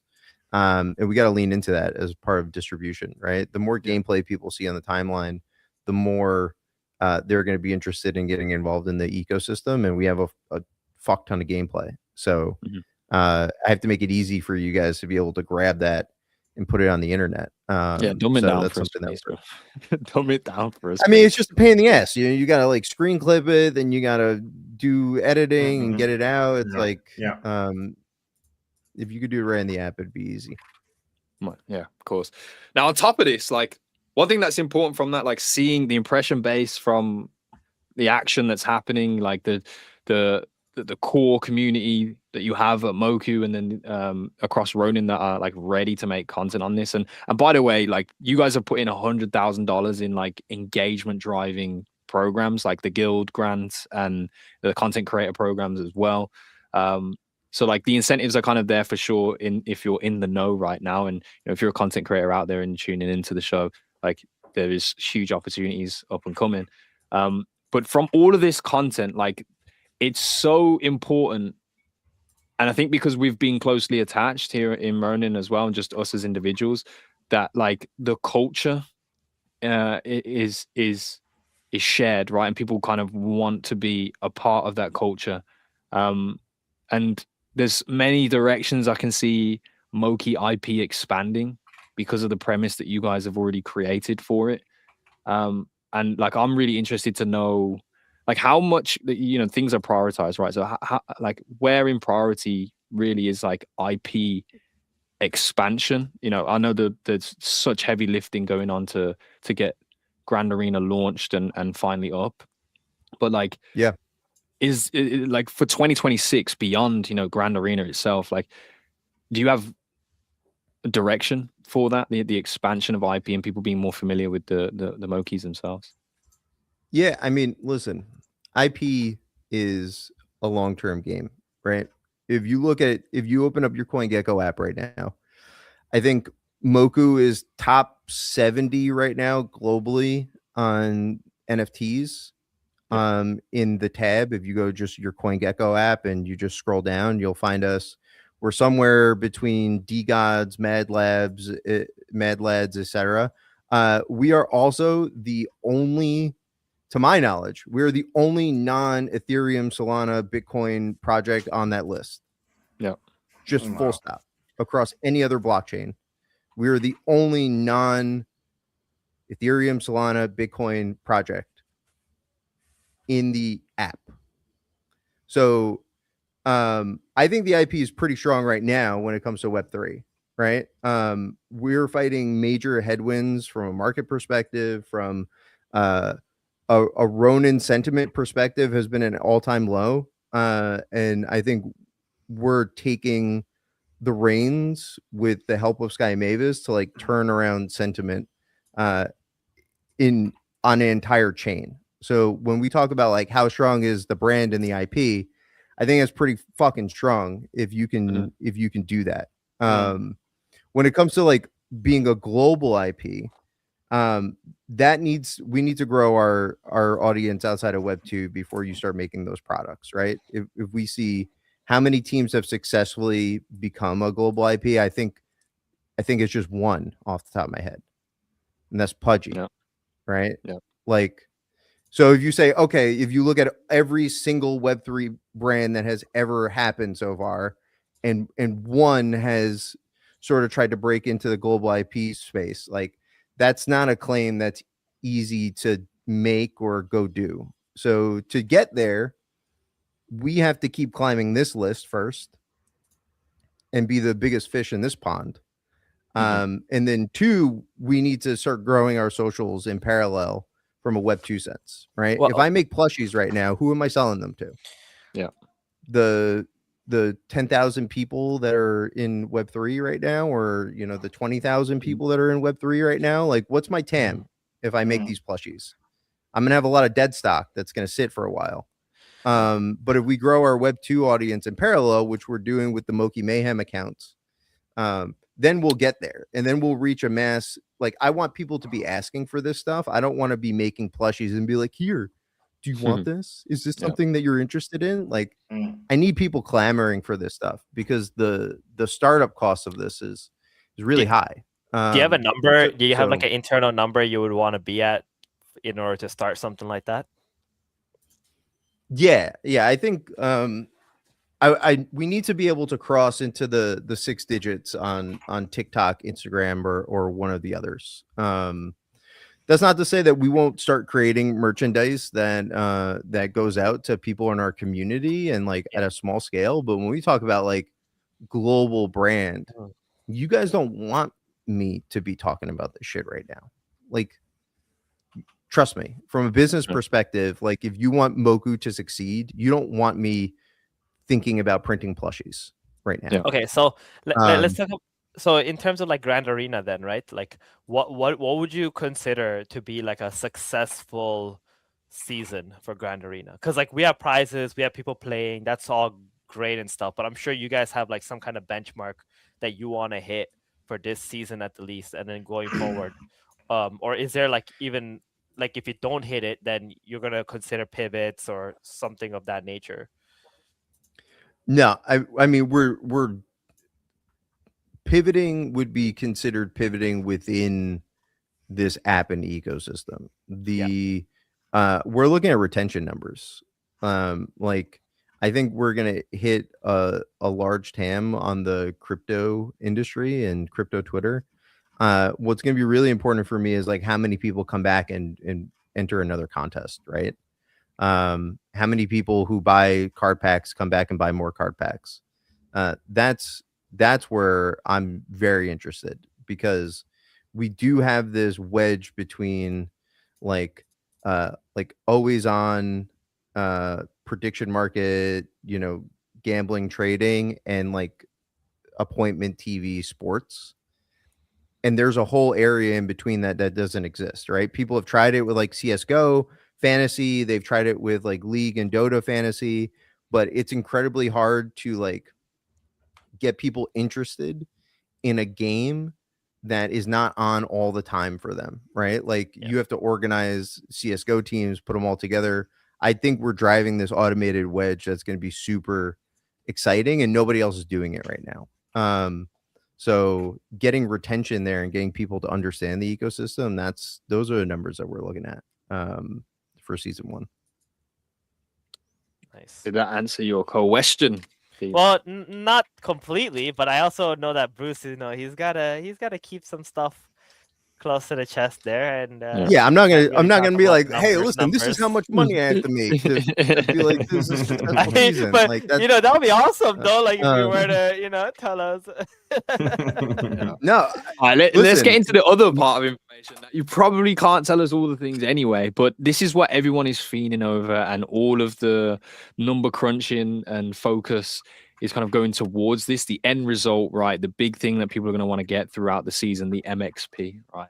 And we got to lean into that as part of distribution, right? The more gameplay people see on the timeline, the more they're going to be interested in getting involved in the ecosystem. And we have a fuck ton of gameplay. So I have to make it easy for you guys to be able to grab that and put it on the internet. Dumb it so down that's for us, something please, dumb it down for us. I mean, it's just a pain in the ass. You got to like screen clip it, then you got to do editing and get it out. It's if you could do it right in the app, it'd be easy. Yeah, of course. Now, on top of this, like, one thing that's important from that, like seeing the impression base from the action that's happening, like the core community that you have at Moku, and then across Ronin that are like ready to make content on this. And by the way, like, you guys have put in $100,000 in like engagement driving programs, like the guild grants and the content creator programs as well. So like the incentives are kind of there for sure if you're in the know right now, and if you're a content creator out there and tuning into the show, like there is huge opportunities up and coming. But from all of this content, like, it's so important. And I think because we've been closely attached here in Ronin as well, and just us as individuals, that like the culture is shared, right? And people kind of want to be a part of that culture. And there's many directions I can see Moki IP expanding because of the premise that you guys have already created for it. And like, I'm really interested to know like how much things are prioritized, right? So how like where in priority really is like IP expansion? I know that there's such heavy lifting going on to get Grand Arena launched and finally up, but like, is it, like for 2026 beyond Grand Arena itself, like, do you have a direction for that, the expansion of IP and people being more familiar with the Mokis themselves? Yeah, I mean, listen, IP is a long-term game, right? If you open up your CoinGecko app right now, I think Moku is top 70 right now globally on NFTs. In the tab, if you go just your CoinGecko app and you just scroll down, you'll find us. We're somewhere between DGods, Mad Lads, etc. We are also the only, to my knowledge, we're the only non-Ethereum, Solana, Bitcoin project on that list. Yeah. Just full stop. Across any other blockchain, we're the only non-Ethereum, Solana, Bitcoin project in the app. So I think the IP is pretty strong right now when it comes to Web3, right? We're fighting major headwinds from a market perspective, from a Ronin sentiment perspective has been an all-time low. And I think we're taking the reins with the help of Sky Mavis to like turn around sentiment on an entire chain. So when we talk about like how strong is the brand and the IP, I think it's pretty fucking strong if you can do that. When it comes to like being a global IP, we need to grow our audience outside of Web2 before you start making those products, right? If we see how many teams have successfully become a global IP, I think it's just one off the top of my head, and that's Pudgy, right? Yeah. Like, so if you say, okay, if you look at every single Web3 brand that has ever happened so far, and one has sort of tried to break into the global IP space, like that's not a claim that's easy to make or go do. So to get there, we have to keep climbing this list first and be the biggest fish in this pond. And then 2, we need to start growing our socials in parallel from a Web 2 sense, right? Well, if I make plushies right now, who am I selling them to? Yeah. The 10,000 people that are in Web 3 right now, or the 20,000 people that are in Web 3 right now. Like, what's my TAM if I make these plushies? I'm gonna have a lot of dead stock that's gonna sit for a while. But if we grow our Web 2 audience in parallel, which we're doing with the Moki Mayhem accounts, then we'll get there, and then we'll reach a mass. Like, I want people to be asking for this stuff. I don't want to be making plushies and be like, here, do you want this? Is this something that you're interested in? Like, I need people clamoring for this stuff, because the startup cost of this is really high. Do you have a number? Do you have like an internal number you would want to be at in order to start something like that? Yeah, I think we need to be able to cross into the 6 digits on TikTok, Instagram, or one of the others. That's not to say that we won't start creating merchandise that goes out to people in our community and like at a small scale. But when we talk about like global brand, you guys don't want me to be talking about this shit right now. Like, trust me, from a business perspective, like if you want Moku to succeed, you don't want me thinking about printing plushies right now. Okay, so let's talk. So in terms of like Grand Arena, then, right? Like, what would you consider to be like a successful season for Grand Arena? Because like we have prizes, we have people playing. That's all great and stuff. But I'm sure you guys have like some kind of benchmark that you want to hit for this season at the least, and then going forward. Or is there like even like if you don't hit it, then you're gonna consider pivots or something of that nature? No, I mean we're pivoting would be considered pivoting within this app and ecosystem. We're looking at retention numbers. Like, I think we're gonna hit a large TAM on the crypto industry and crypto Twitter. What's gonna be really important for me is like how many people come back and enter another contest, right? How many people who buy card packs come back and buy more card packs? That's where I'm very interested, because we do have this wedge between like always on prediction market, gambling, trading, and like appointment TV sports. And there's a whole area in between that doesn't exist, right? People have tried it with like CSGO fantasy. They've tried it with like League and Dota fantasy, but it's incredibly hard to like get people interested in a game that is not on all the time for them, right? Like you have to organize CSGO teams, put them all together. I think we're driving this automated wedge that's going to be super exciting, and nobody else is doing it right now. So getting retention there and getting people to understand the ecosystem, those are the numbers that we're looking at for season 1. Nice. Did that answer your question? Well, not completely, but I also know that Bruce, he's gotta keep some stuff close to the chest there, and I'm not gonna be like, hey, listen, this is how much money I have to make to be like, this is a successful season. But like that would be awesome though. Like if you were to tell us. No, all right, let's get into the other part of information that you probably can't tell us all the things anyway, but this is what everyone is fiending over, and all of the number crunching and focus is kind of going towards this, the end result, right? The big thing that people are going to want to get throughout the season, the MXP, right?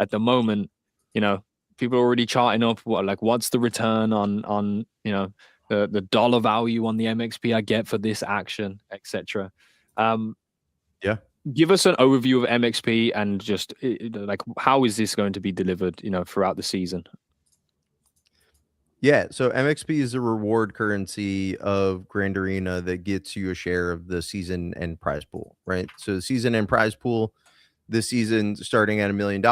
At the moment, people are already charting up what's the return on the dollar value on the MXP I get for this action, etc. Give us an overview of MXP and just like how is this going to be delivered, throughout the season? Yeah, so MXP is a reward currency of Grand Arena that gets you a share of the season end prize pool, right? So the season end prize pool this season starting at $1 million.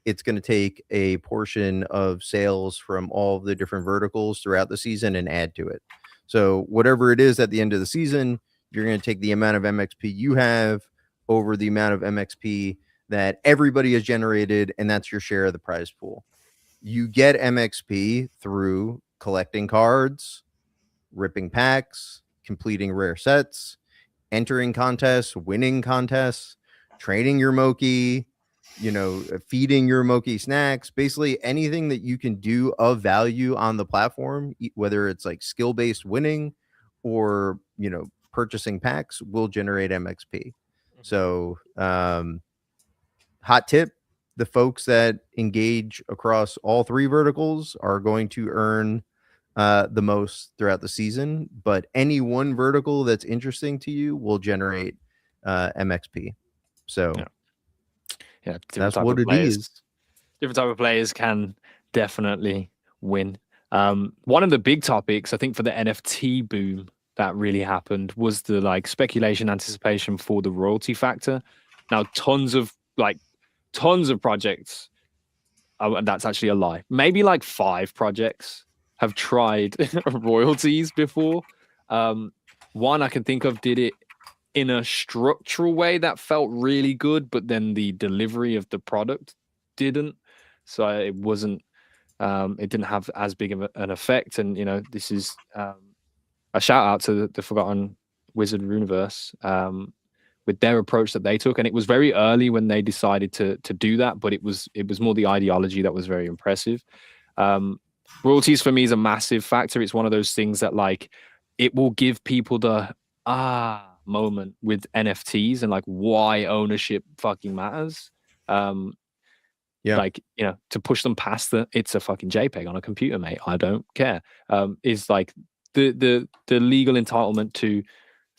It's going to take a portion of sales from all of the different verticals throughout the season and add to it. So whatever it is at the end of the season, you're going to take the amount of MXP you have over the amount of MXP that everybody has generated, and that's your share of the prize pool. You get MXP through collecting cards, ripping packs, completing rare sets, entering contests, winning contests, training your Moki, feeding your Moki snacks, basically anything that you can do of value on the platform, whether it's like skill-based winning or, purchasing packs, will generate MXP. So, hot tip, the folks that engage across all three verticals are going to earn the most throughout the season, but any one vertical that's interesting to you will generate MXP. So yeah, different that's type what of it players. is. Different type of players can definitely win. One of the big topics, I think, for the NFT boom that really happened was the like speculation, anticipation for the royalty factor. Now, tons of projects. Oh, and that's actually a lie. Maybe like 5 projects have tried royalties before. One I can think of did it in a structural way that felt really good, but then the delivery of the product didn't. So it wasn't. It didn't have as big of an effect. And this is a shout out to the Forgotten Wizard Universe. With their approach that they took, and it was very early when they decided to do that, but it was more the ideology that was very impressive. Royalties for me is a massive factor. It's one of those things that like it will give people the moment with NFTs and like why ownership fucking matters. Like to push them past it's a fucking JPEG on a computer, mate. I don't care. Is like the legal entitlement to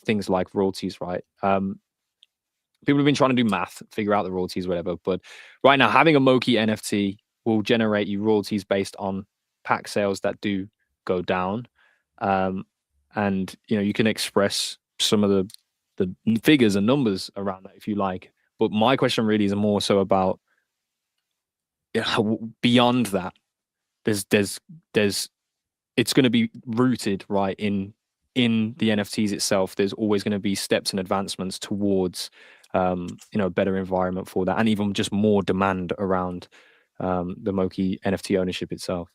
things like royalties, right? People have been trying to do math, figure out the royalties, whatever. But right now, having a Moki NFT will generate you royalties based on pack sales that do go down. And you can express some of the figures and numbers around that if you like. But my question really is more so about beyond that. There's it's going to be rooted right in the NFTs itself. There's always going to be steps and advancements towards a better environment for that, and even just more demand around the Moki NFT ownership itself.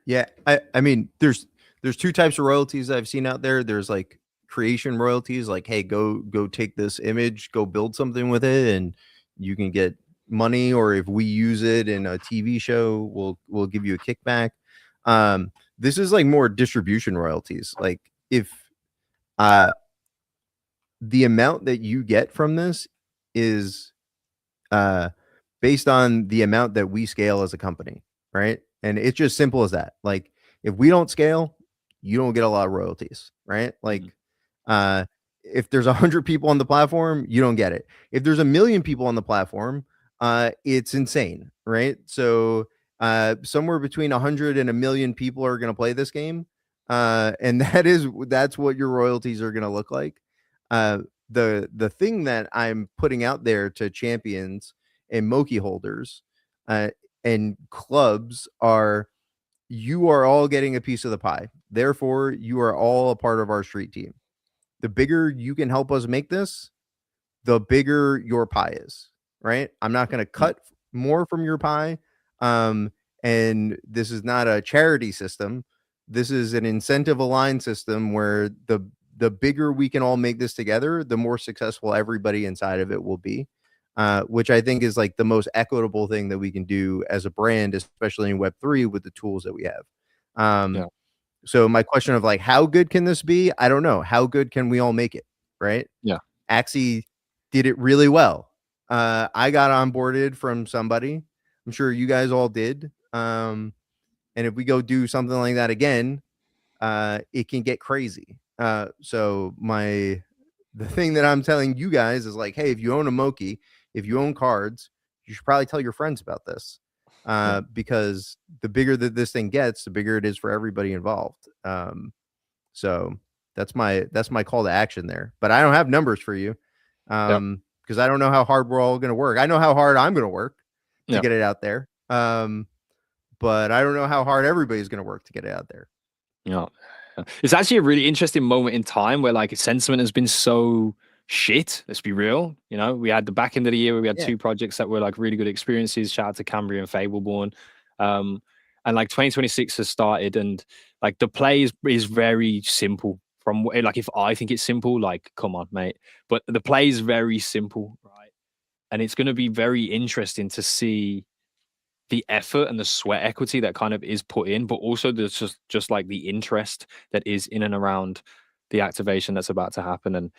Yeah, I mean, there's 2 types of royalties I've seen out there. There's like creation royalties, like, hey, go take this image, go build something with it, and you can get money. Or if we use it in a TV show, we'll give you a kickback. This is like more distribution royalties. Like if the amount that you get from this is based on the amount that we scale as a company, right? And it's just simple as that. Like if we don't scale, you don't get a lot of royalties, right? Like if there's 100 people on the platform, you don't get it. If there's 1 million people on the platform, it's insane, right? So somewhere between 100 and 1 million people are going to play this game, and that's what your royalties are going to look like. The thing that I'm putting out there to champions and Moki holders and clubs are, you are all getting a piece of the pie. Therefore, you are all a part of our street team. The bigger you can help us make this, the bigger your pie is, right? I'm not going to cut more from your pie. And this is not a charity system. This is an incentive aligned system where the bigger we can all make this together, the more successful everybody inside of it will be, which I think is like the most equitable thing that we can do as a brand, especially in Web3 with the tools that we have. So my question of like, how good can this be? I don't know. How good can we all make it? Right. Yeah. Axie did it really well. I got onboarded from somebody. I'm sure you guys all did. And if we go do something like that again, it can get crazy. So the thing that I'm telling you guys is like, hey, if you own a Moki, if you own cards, you should probably tell your friends about this. Because the bigger that this thing gets, the bigger it is for everybody involved. So that's my call to action there. But I don't have numbers for you. Because I don't know how hard we're all going to work. I know how hard I'm going to work to get it out there. But I don't know how hard everybody's going to work to get it out there. Yeah. It's actually a really interesting moment in time where like sentiment has been so shit. Let's be real. We had the back end of the year where we had 2 projects that were like really good experiences. Shout out to Cambria and Fableborn. And like 2026 has started, and Like the play is very simple. From like if I think it's simple, like come on, mate. But the play is very simple, right? And it's going to be very interesting to see the effort and the sweat equity that kind of is put in, but also there's just like the interest that is in and around the activation that's about to happen. And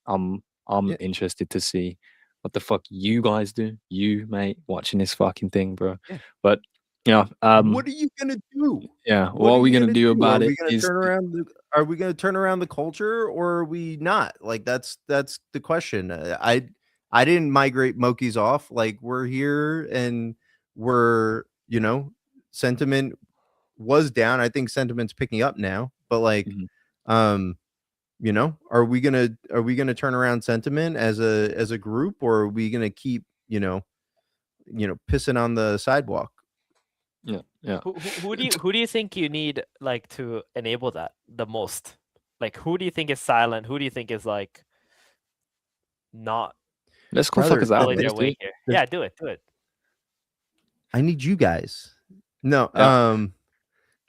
I'm Yeah. interested to see what the fuck you guys do, you mate, watching this fucking thing, bro. Yeah. But what are you gonna do? yeah, what are we gonna do about Are it? we gonna turn around? Are we gonna turn around the culture, or are we not? Like that's the question. I didn't migrate Moki's off. Like we're here and we're sentiment was down. I think sentiment's picking up now, but like Mhm. are we gonna turn around sentiment as a group, or are we gonna keep pissing on the sidewalk? Yeah. Who do you think you need like to enable that the most? Like who do you think is silent? Who do you think is like not Let's go Brother, fuckers out. pulling Man. their weight here? Yeah, do it. I need you guys. No, Yeah. I'm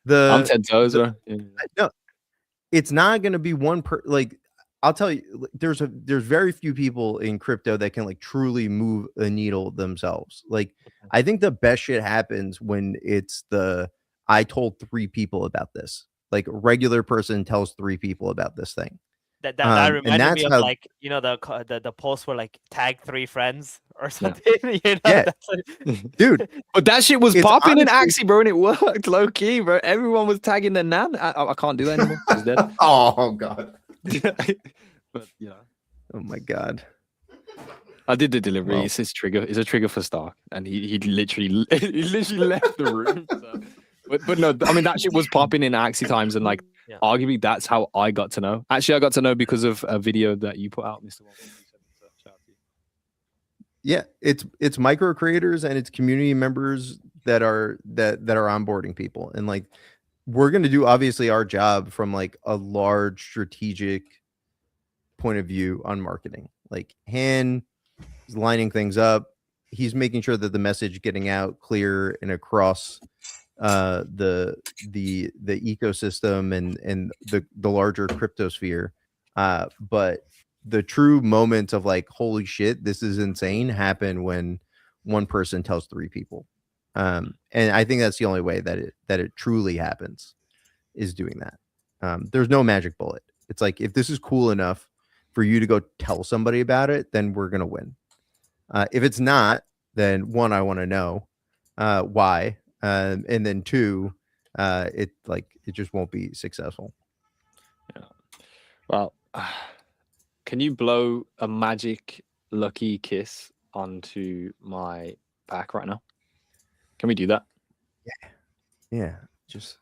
the 10 toes, bro. Yeah. no, it's not gonna be one like I'll tell you, there's very few people in crypto that can like truly move a needle themselves. Like I think the best shit happens when it's I told 3 people about this. Like a regular person tells 3 people about this thing. That and reminded that's me of how- like the post where like tag 3 friends or something. Yeah. That's like... Dude, But that shit was It's popping in honestly- Axie, bro, and it worked low key, bro. Everyone was tagging the nan. I can't do that anymore. He's dead. Oh god. But oh my god. I did the delivery. Well. It's his trigger. It's a trigger for Stark, and he literally left the room. So. But no, I mean that shit was popping in Axie times, and like Yeah. arguably that's how I got to know. Actually, I got to know because of a video that you put out, Mr. Walton. So shout out to you. Yeah, it's micro creators and it's community members that are onboarding people, and like we're gonna do obviously our job from like a large strategic point of view on marketing. Like Han is lining things up. He's making sure that the message getting out clear and across the ecosystem and the larger cryptosphere. But the true moments of like, holy shit, this is insane, happen when one person tells 3 people. And I think that's the only way that it truly happens, is doing that. There's no magic bullet. It's like, if this is cool enough for you to go tell somebody about it, then we're gonna win. If it's not, then 1, I want to know why, and then 2, it just won't be successful. Yeah. Well, can you blow a magic lucky kiss onto my back right now? Can we do that? Yeah, just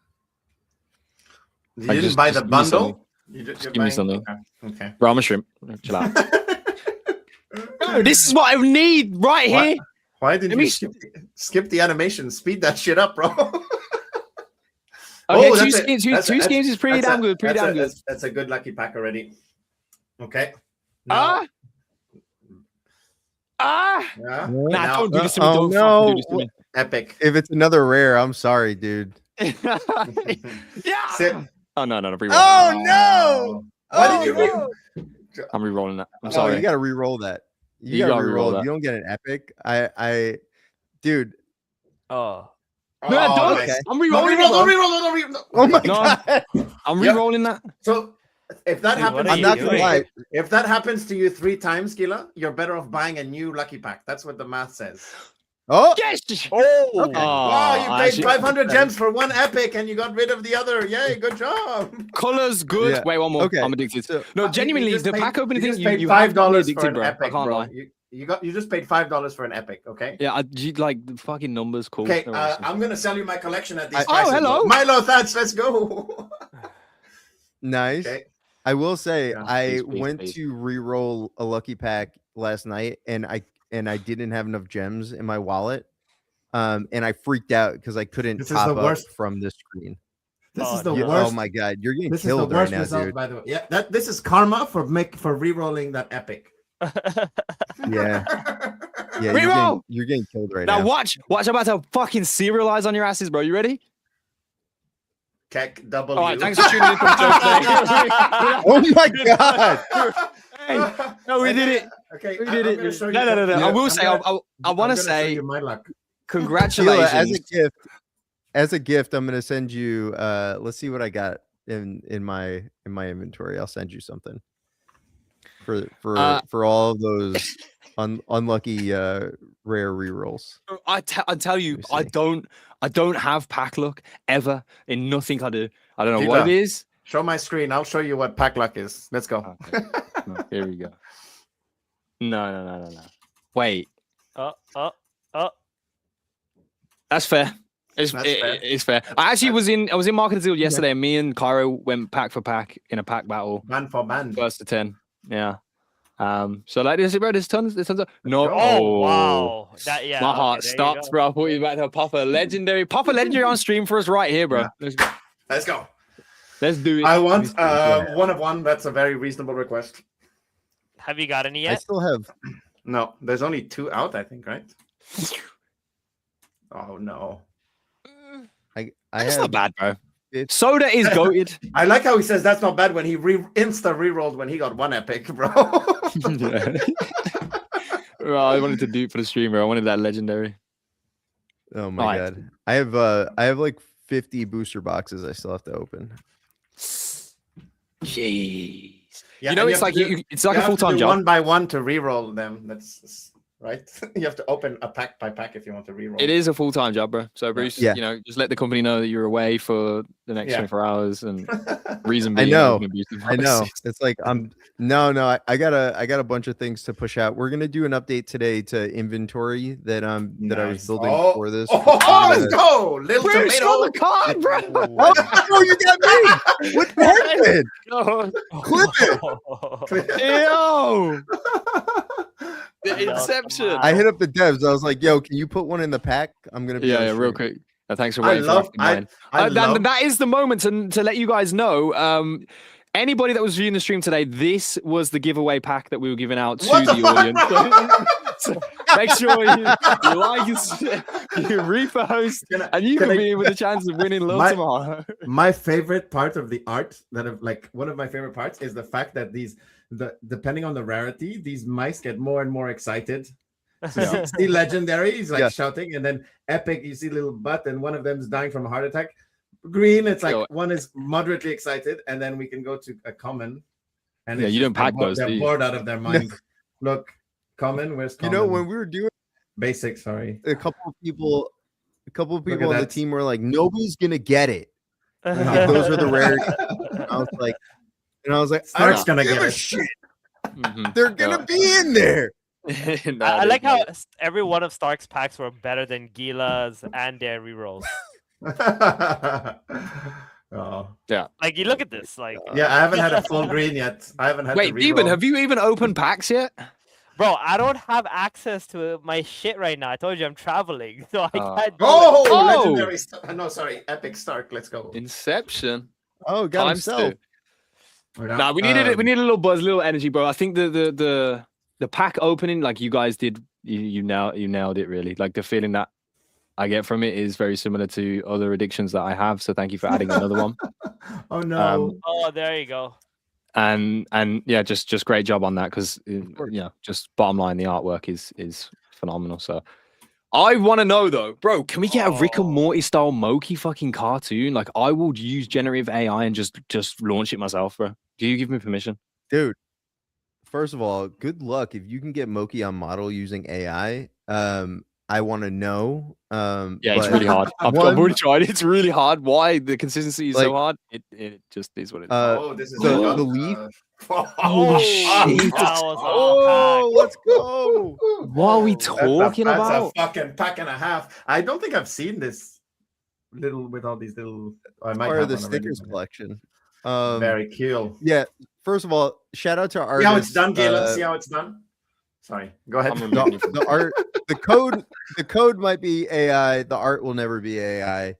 You Like, didn't just- buy just the give me something. bundle? You're Give me buying- something. Okay. Bro, I'm a shrimp. Chill out. No, this is what I need right What? here. Why did Let me you skip the animation? Speed that shit up, bro. Okay, Oh, two that's a- schemes is pretty that's damn a- good. Pretty that's damn a- good. That's a good lucky pack already. Okay. Now- Ah! yeah. Nah, Now, don't do this to me. oh, Don't no. fucking do this to me. epic. if it's another rare, I'm sorry, dude. Yeah. Sit. Oh no, re-roll. Oh no! Why Oh, did you? no! I'm re-rolling that. I'm Oh, sorry. you gotta re-roll that. You, You gotta gotta re-roll. re-roll If you don't get an epic, dude. Oh, No, don't. okay. I'm No, re-rolling reroll, it. no, reroll, no, reroll. Oh my No. god! I'm Yeah. re-rolling that. So if that Dude, happens, what are I'm you not gonna doing? lie. if that happens to you 3 times, Gila, you're better off buying a new lucky pack. That's what the math says. Oh, Yes. oh, Okay. Wow, you paid actually- 500 gems for 1 epic and you got rid of the other. Yay, good job. Colors good. Yeah. Wait, one more. Okay. I'm addicted. So, No, You genuinely, just the paid- pack opening you thing. just paid You have me $5 addicted, for an bro. epic, I can't bro. lie. You just paid $5 for an epic, okay? Yeah, you like the fucking numbers. Cool. Okay, No worries. I'm gonna sell you my collection at these Oh, prices. hello. Milo Thatch, let's go. nice. Okay. I will say, Yeah. I Please, went please. to re-roll a lucky pack last night, and I didn't have enough gems in my wallet, and I freaked out because I couldn't This is top the up worst. from the screen. This Oh, is the no. worst. Oh my god, you're getting This is the killed right worst now, result, dude. by the way. Yeah, this is karma for re-rolling that epic. Yeah, yeah, Re-roll! you're getting killed right Now now. watch. I'm about to fucking serialize on your asses, bro. You ready? Keck W. All right, thanks for tuning in for the show today. Oh my god! Hey, no, we did it. Okay, We did it. gonna show you No. something. I will I'm say, gonna- I want I'm to gonna show say, you my luck. congratulations. As a gift, I'm gonna send you. Let's see what I got in my inventory. I'll send you something for all of those unlucky rare rerolls. I tell you, Let me see. I don't have pack luck ever in nothing I do. I don't know Gila, what it is. Show my screen. I'll show you what pack luck is. Let's go. Okay. No, here we go. No. Wait, that's fair. That's fair. It's fair. I actually was in Market Deal yesterday. And me and Cairo went pack for pack in a pack battle. Band for band. First to 10. Yeah. So like this, bro. There's tons of no. Oh wow! My heart stops, bro. I thought you were about to pop a legendary on stream for us right here, bro. Yeah. Let's go. Let's do it. I want 1 of 1. That's a very reasonable request. Have you got any I yet? still have. No, there's only 2 out, I think, right? Oh no. I That's have. not bad, bro. It's- Soda is goated. I like how he says that's not bad when he insta rerolled when he got 1 epic, bro. Well, I wanted to do it for the streamer. I wanted that legendary. Oh my Alright. god! I have like 50 booster boxes I still have to open. Jeez. Yeah, you know, and it's like it's like you a have to full-time do job. 1 by 1 to reroll them. That's right. You have to open a pack by pack if you want to reroll. It is a full-time job, bro. So Bruce, Yeah. you know, just let the company know that you're away for the next Yeah. 24 hours, and reason I being, know. open abuse I know. devices. It's like I got a bunch of things to push out. We're gonna do an update today to inventory that I was Nice. building for this. Oh, let's go, little Bruce, tomato. on the card, bro. Oh, you got me! What the heck, man? Oh, Clip it! Yo, the No, inception. come on. I hit up the devs. I was like, "Yo, can you put one in the pack? I'm gonna be Yeah, on yeah, real stream." quick. Thanks for I waiting. love. for mine. I love. That is the moment to let you guys know. Anybody that was viewing the stream today, this was the giveaway pack that we were giving out to What the the fuck, audience. bro? So make sure you like, you repost, and you can can I- be in with a chance of winning love My- tomorrow. My favorite part of the art one of my favorite parts is the fact that depending on the rarity, these mice get more and more excited. So you see legendary, he's like Yeah. shouting, and then epic, you see little butt, and one of them is dying from a heart attack. Green, it's like Yo. one is moderately excited, and then we can go to a common. And Yeah, it's you just don't pack they're those, They're do you? bored out of their mind. Look, common. Where's You common? know, when we were doing Basic. Sorry. a couple of people at on the that. team were like, "Nobody's gonna get it." Yeah, Those are the rarities. I was like, Stark's I don't gonna give get a it. shit. Mhm. They're gonna be in there. No, I there's like how no- every one of Stark's packs were better than Gila's and their rerolls. Oh. Like you look at this, like Yeah, I haven't had a full green yet. I haven't had Wait, to Demon, reroll. have you even opened packs yet? bro, I don't have access to my shit right now. I told you I'm traveling, so I can't. Do Oh, Oh! legendary. No, sorry, epic Stark. Let's go. Inception. Oh, got Times himself. two. Nah, we needed it. We need a little buzz, a little energy, bro. I think the pack opening, like you guys did, you nailed it really. Like the feeling that I get from it is very similar to other addictions that I have. So thank you for adding another one. Oh no. Oh, there you go. And yeah, just great job on that because yeah, just bottom line, the artwork is phenomenal. So I want to know though, bro, can we get a Rick and Morty style Moki fucking cartoon? Like I would use generative AI and just launch it myself, bro. Do you give me permission? Dude, first of all, good luck if you can get Moki on model using AI. I want to know. Yeah, it's but really hard. I've one- already tried. It's really hard. Why the consistency is so Like, hard? It just is what it is. Oh, this is the- gun. the leaf- Oh, shit. That was Oh, let's go. What are we That's talking that's about? a fucking pack and a half. I don't think I've seen this little with all these little. I might Part have of the one already, stickers but- collection. Very cool. Yeah. First of all, shout out to our See how artists. it's done, Galen. See how it's done. Sorry, go ahead. I'm removing you from The art, the code might be AI. The art will never be AI.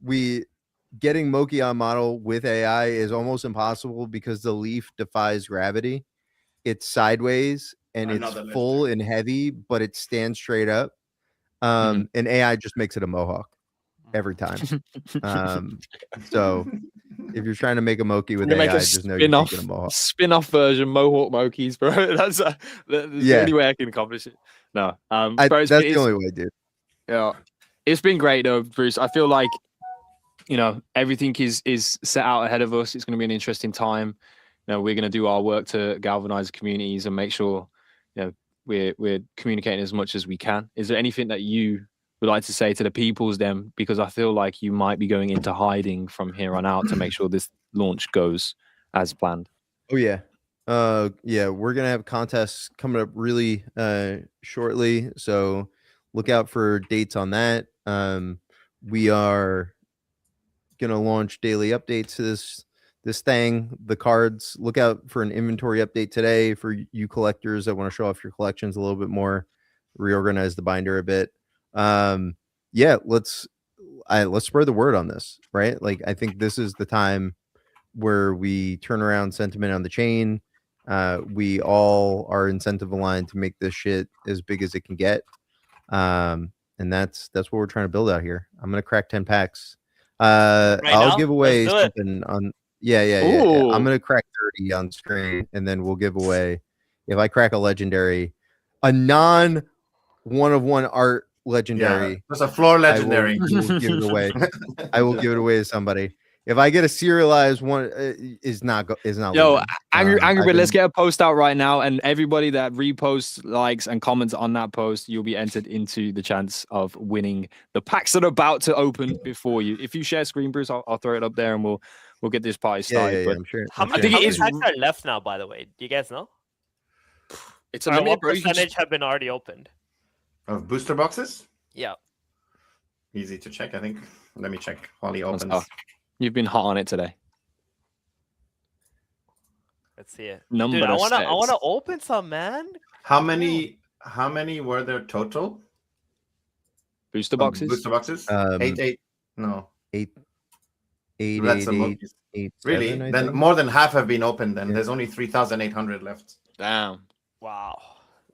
We getting Moki on model with AI is almost impossible because the leaf defies gravity. It's sideways and Another it's full and heavy, but it stands straight up. And AI just makes it a mohawk. every time. So if you're trying to make a Moki with We're gonna AI, make a just know you're making a Mohawk. spin-off version Mohawk Mokies, bro. That's the only way I can accomplish it. No, bro, That's the only way, dude. Yeah, it's been great though, Bruce. I feel like everything is set out ahead of us. It's going to be an interesting time. We're going to do our work to galvanize communities and make sure we're communicating as much as we can. Is there anything that you would like to say to the peoples then? Because I feel like you might be going into hiding from here on out to make sure this launch goes as planned. Oh yeah. Yeah, we're gonna have contests coming up really shortly. So look out for dates on that. We are gonna launch daily updates to this thing. The cards, look out for an inventory update today for you collectors that want to show off your collections a little bit more, reorganize the binder a bit. Yeah, let's spread the word on this, right? Like I think this is the time where we turn around sentiment on the chain. We all are incentive aligned to make this shit as big as it can get. And that's what we're trying to build out here. I'm gonna crack 10 packs. I'll now? give away Let's do it. something on yeah. I'm gonna crack 30 on screen, and then we'll give away, if I crack a legendary, a non 1-of-1 art legendary. There's a floor legendary. I will give it away. I will give it away to somebody. If I get a serialized one, is not. Yo, leaving. Angry Bird, let's get a post out right now, and everybody that reposts, likes, and comments on that post, you'll be entered into the chance of winning the packs that are about to open before you. If you share screen, Bruce, I'll throw it up there, and we'll get this party started. Yeah, but I'm sure. How many packs are left now, by the way? Do you guys know? It's a Or limit, what bro. You can percentage have been already opened? Of booster boxes? Yeah. Easy to check, I think. Let me check while he Let's opens. go. You've been hot on it today. Let's see it. Number Dude, I of wanna sets. open some, man. How many were there total? Booster boxes. Booster boxes? 8. No. 8. That's a monkeys. 8, Really? 7, I Then think. more than half have been opened. Then Yeah. there's only 3,800 left, Damn. Wow.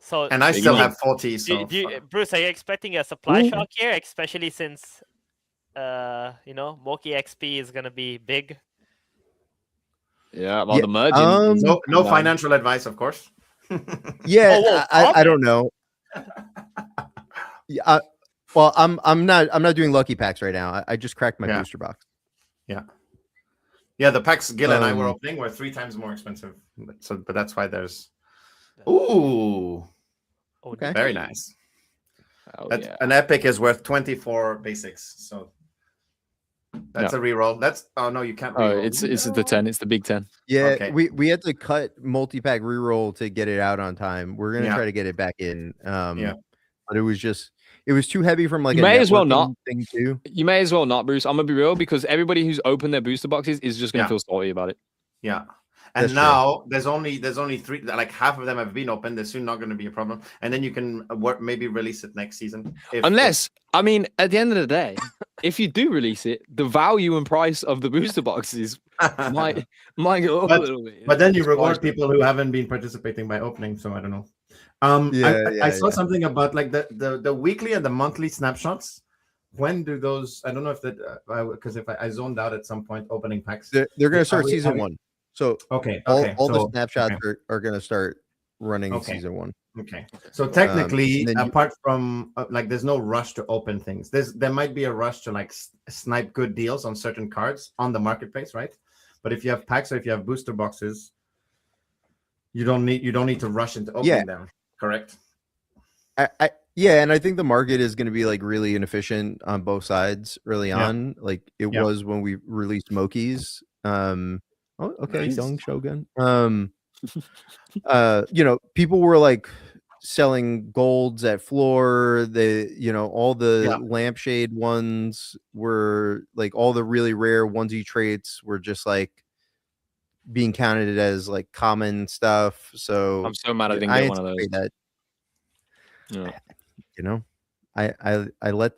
So and I Big still money. have 40. So Bruce, are you expecting a supply Ooh. shock here, especially since Moki XP is gonna be big? Yeah, well, Yeah, the merge. no financial advice, of course. Yeah, Oh, I don't know. Yeah, well, I'm not doing lucky packs right now. I just cracked my Yeah. booster box. Yeah, the packs Gil and I were Um, opening were 3 times more expensive. But that's why there's. Ooh, Oh, Okay. very nice. Oh, That's, yeah. An epic is worth 24 basics. So that's a reroll. Oh no, you can't. Oh, Reroll. it's the 10. It's the big 10. Yeah, Okay. we had to cut multi-pack reroll to get it out on time. We're gonna Yeah. try to get it back in. Yeah. But it was too heavy from like You a may as well networking not. thing too. You may as well not, Bruce. I'm gonna be real, because everybody who's opened their booster boxes is just gonna Yeah. feel salty about it. Yeah. And That's true. now there's only 3, like half of them have been opened. They're soon not going to be a problem. And then you can maybe release it next season. Unless, I mean, at the end of the day, if you do release it, the value and price of the booster boxes might go up a little bit. But then you It's reward fine. people who haven't been participating by opening. So I don't know. I saw something about like the weekly and the monthly snapshots. When do those? I don't know if that because if I zoned out at some point opening packs. They're gonna start Are we- season are we- 1. So Okay. all so, the snapshots okay. are gonna start running Okay. season 1. Okay. So technically, and then you- apart from like, there's no rush to open things. There might be a rush to like snipe good deals on certain cards on the marketplace, right? But if you have packs or if you have booster boxes, you don't need to rush into opening them. Correct. Yeah, and I think the market is going to be like really inefficient on both sides early Yeah. on. Like it Yeah. was when we released Mokis. Okay, Nice. Young Shogun. People were like selling golds at floor. All the lampshade ones were like all the really rare onesie traits were just like being counted as like common stuff. So I'm so mad I didn't I get one of those. anticipate Yeah. that. I let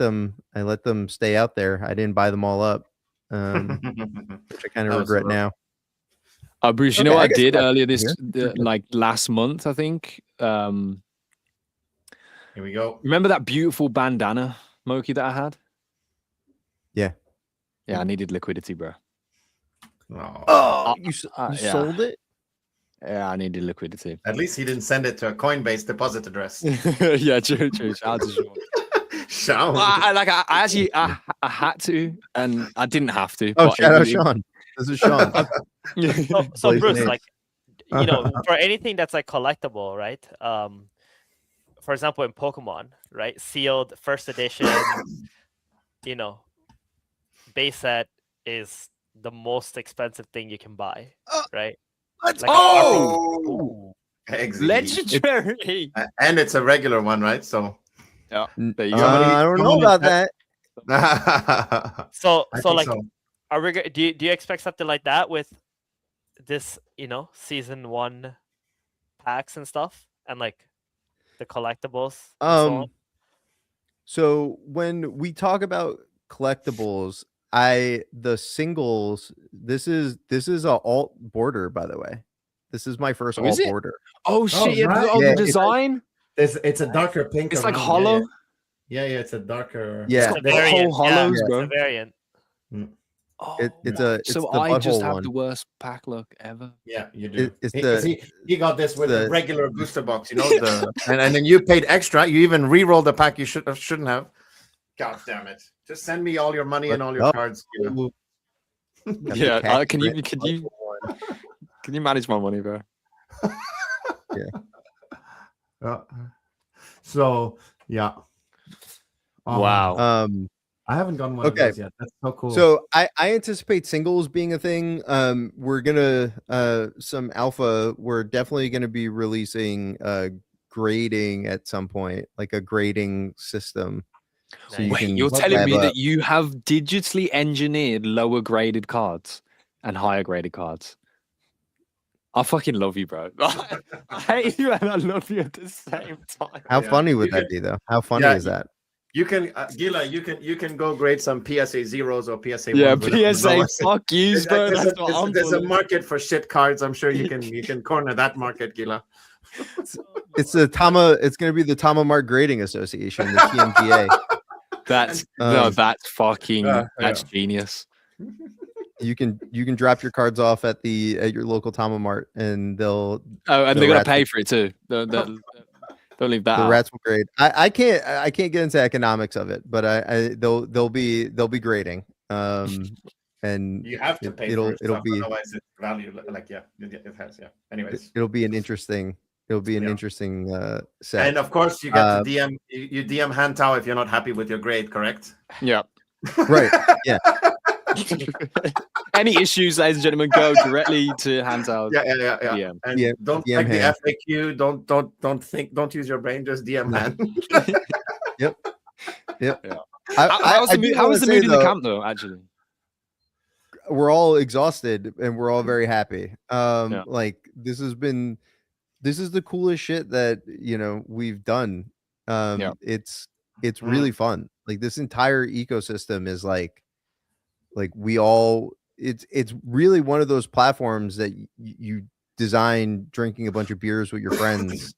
them stay out there. I didn't buy them all up, which I kind That of was regret rough. now. Bruce, you Okay, know what I I guess did that's earlier here. like last month, I think. Here we go. Remember that beautiful bandana Moki that I had? Yeah, I needed liquidity, bro. No. Oh, you yeah. sold it? Yeah, I needed liquidity. At least he didn't send it to a Coinbase deposit address. Yeah, true. Shout out to Sean. Sean. Well, I actually I had to, and I didn't have to. Oh, but shout out it- Sean. This is Sean. So Blaze Bruce, names. like, for anything that's like collectible, right? For example, in Pokemon, right? Sealed first edition, base set is the most expensive thing you can buy, right? Let's Like Oh! RPG. legendary. And it's a regular one, right? So Yeah, there you Uh, go. I don't know about that. So I so think like, so. are we? Do you expect something like that with this? Season 1 packs and stuff, and like the collectibles. And so on? So when we talk about collectibles, the singles. This is a alt border, by the way. This is my first Oh, is alt it? border. Oh shit! Yeah, right. the Yeah, the it's design. It's a darker pink. It's like around, hollow. Yeah, it's a darker. Yeah. It's a the variant, whole hollows, it's bro. a variant. Oh, It's so the I just butthole have one. the worst pack luck ever. Yeah, you do. It's He- the- 'cause he got this with the the- regular booster box, and then you paid extra. You even re-rolled the pack you shouldn't have. God damn it! Just send me all your money and all your Up. cards. Got the Yeah, cat can you print can you butthole one. can you manage my money, bro? So yeah. Wow. I haven't gotten one Okay. of those yet. That's so cool. So I anticipate singles being a thing. We're gonna some alpha. We're definitely gonna be releasing grading at some point, like a grading system. So you Nice. can Wait, you're telling tab me up. that you have digitally engineered lower graded cards and higher graded cards? I fucking love you, bro. I hate you and I love you at the same time. How Yeah. funny would You that can- be, though? How funny Yeah, is that? you can, Gila, you can go grade some PSA zeros or PSA Yeah, ones with the PSA, lowest- fuck you, bro. That's what I'm there's a pulling. market for shit cards. I'm sure you can corner that market, Gila. It's the Tama. It's gonna be the Tama Mart Grading Association, the TMGA. That's no, Um, that's fucking that's yeah. genius. You can drop your cards off at your local Tama Mart, and they'll Oh, and The they're gonna rats pay will- for it too. Don't leave that the out. rats will grade. I can't get into economics of it, but they'll be grading. And You have to It- pay it'll- for it, it'll stuff, be- otherwise it's value. Like it has. Yeah. Anyways, it'll be an interesting Yeah. set. and of course you get Uh, to DM. You DM Hantao if you're not happy with your grade. Correct. Yeah. Right. Yeah. Any issues, ladies and gentlemen, go directly to Hands-Out. Yeah. DM. And Yeah, don't DM check the hand. FAQ. Don't use your brain. Just DM No. hand. How was I the do mood, how wanna was the say, mood in the though, camp though? Actually, we're all exhausted and we're all very happy. Yeah. Like this is the coolest shit that we've done. Yeah. It's really fun. Like this entire ecosystem is like we all it's really one of those platforms that you design drinking a bunch of beers with your friends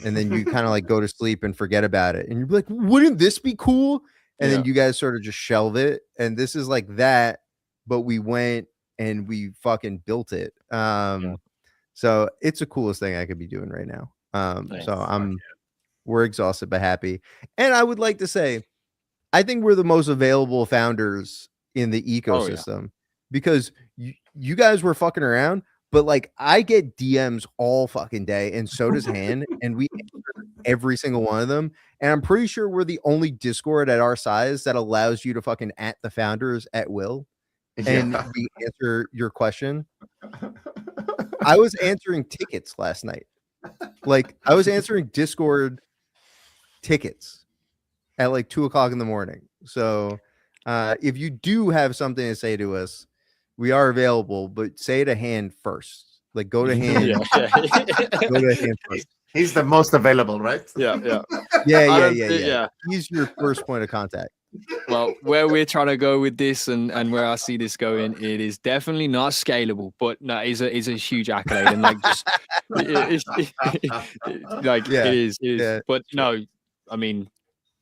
and then you kind of like go to sleep and forget about it and you're like, wouldn't this be cool? And then you guys sort of just shelve it, and this is like that, but we went and we fucking built it. So it's the coolest thing I could be doing right now. Nice. So we're exhausted but happy. And I would like to say, I think we're the most available founders in the ecosystem because you guys were fucking around, but like I get DMs all fucking day, and so does Han, and we answer every single one of them. And I'm pretty sure we're the only Discord at our size that allows you to fucking at the founders at will, and we answer your question. I was answering tickets last night. Like I was answering Discord tickets at like 2:00 in the morning. So if you do have something to say to us, we are available, but say to Han first. Like go to Han. Go to Han first. He's the most available, right? yeah. Yeah. He's your first point of contact. Well, where we're trying to go with this and where I see this going, it is definitely not scalable, but no, it's a huge accolade and like just like Yeah, it is. yeah. But no, I mean,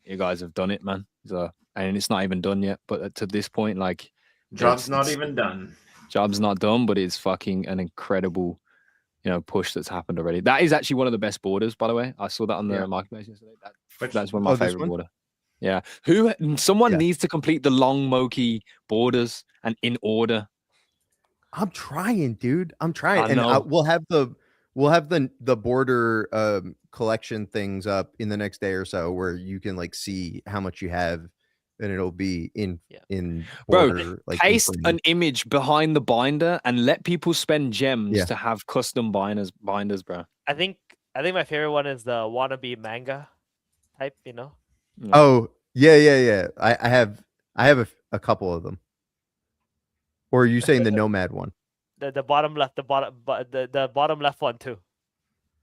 you guys have done it, man. So and it's not even done yet. But to this point, like Job's not even done. Job's not done, but it's fucking an incredible, push that's happened already. That is actually one of the best borders, by the way. I saw that on the marketplace yesterday. That's one of my favorite border. Yeah. Someone needs to complete the long Moki borders and in order. I'm trying, dude. I'm trying. I know. We'll have the border collection things up in the next day or so, where you can like see how much you have, and it'll be in border. Bro, paste an image behind the binder and let people spend gems to have custom binders, bro. I think my favorite one is the wannabe manga type. Yeah. Oh yeah. I have a couple of them. Or are you saying the Nomad one? The bottom left, the bottom left one too.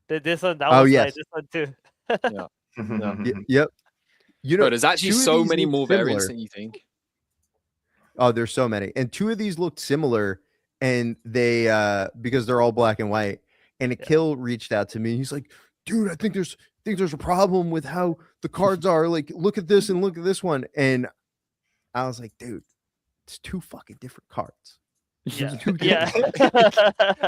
This one, that oh was yes, this one too. Yep. Bro, there's actually so many more variants than you think. Oh, there's so many, and two of these looked similar, and they because they're all black and white. And Akil reached out to me. He's like, "Dude, I think there's a problem with how the cards are. Like, look at this and look at this one." And I was like, "Dude, it's two fucking different cards." Yeah.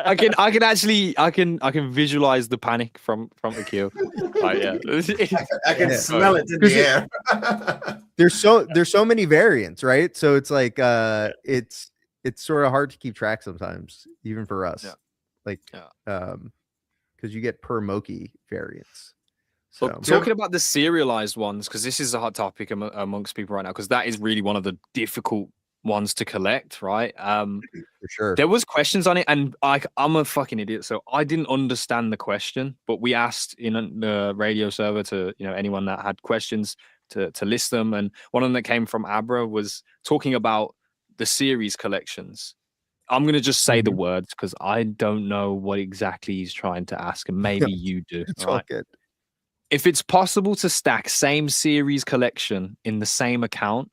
I can visualize the panic from Akil. I can smell it in the air. There's so many variants, right? So it's like it's sort of hard to keep track sometimes, even for us. Because you get per Moki variants. So talking about the serialized ones, because this is a hot topic amongst people right now, because that is really one of the difficult ones to collect, right? For sure. There was questions on it, and I'm a fucking idiot, so I didn't understand the question, but we asked in the radio server to anyone that had questions to list them, and one of them that came from Abra was talking about the series collections. I'm gonna just say the words because I don't know what exactly he's trying to ask, and maybe you do. It's all good. If it's possible to stack same series collection in the same account,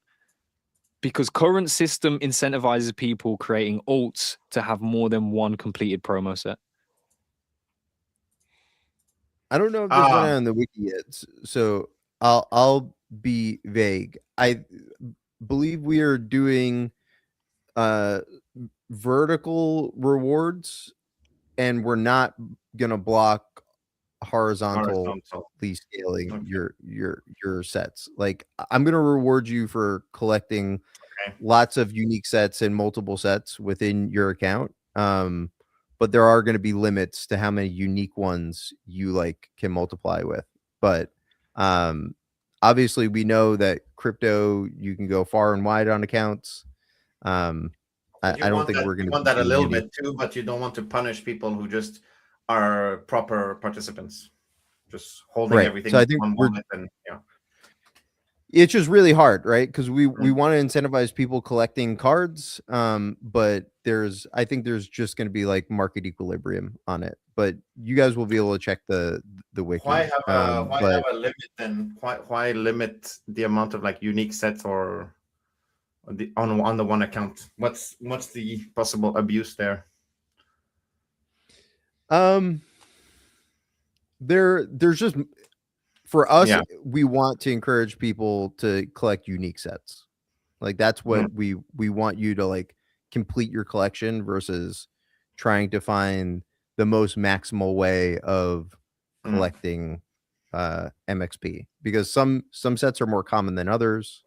because current system incentivizes people creating alts to have more than one completed promo set. I don't know if there's one on the wiki yet, so I'll be vague. I believe we are doing vertical rewards, and we're not gonna block horizontally scaling your sets. Like, I'm gonna reward you for collecting lots of unique sets and multiple sets within your account, but there are going to be limits to how many unique ones you can multiply with. But obviously we know that crypto, you can go far and wide on accounts. I don't think we're going to want that a little bit too, but you don't want to punish people who just are proper participants, just holding everything. So I think it's just really hard, right? Because we want to incentivize people collecting cards, but I think there's just going to be market equilibrium on it. But you guys will be able to check the wiki. Why have a limit then? Why limit the amount of unique sets or on the one account? What's the possible abuse there? There's just, for us, we want to encourage people to collect unique sets. That's what we want you to complete your collection versus trying to find the most maximal way of collecting MXP, because some sets are more common than others.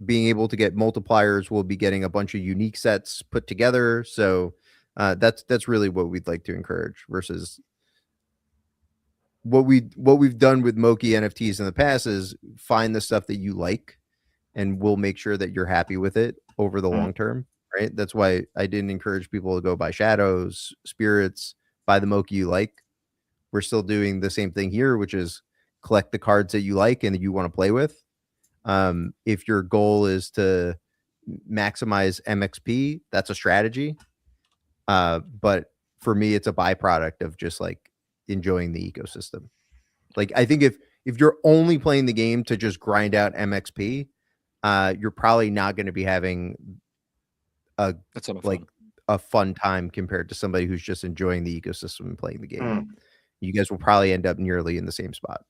Being able to get multipliers will be getting a bunch of unique sets put together. So that's really what we'd like to encourage, versus what we've done with Moki NFTs in the past is find the stuff that you like, and we'll make sure that you're happy with it over the long term, right? That's why I didn't encourage people to go buy shadows, spirits, buy the Moki you like. We're still doing the same thing here, which is collect the cards that you like and that you want to play with. If your goal is to maximize MXP, that's a strategy. But for me, it's a byproduct of just enjoying the ecosystem. I think if you're only playing the game to just grind out MXP, you're probably not going to be having a fun time compared to somebody who's just enjoying the ecosystem and playing the game. You guys will probably end up nearly in the same spot.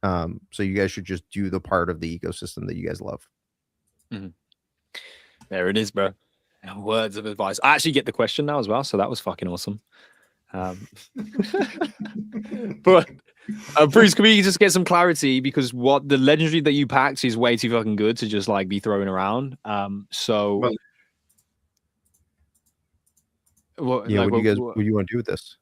So you guys should just do the part of the ecosystem that you guys love. There it is, bro. Words of advice. I actually get the question now as well, so that was fucking awesome. But Bruce, can we just get some clarity, because what the legendary that you packed is way too fucking good to just like be thrown around. So Well, what? Yeah, Like, what do you want to do with this?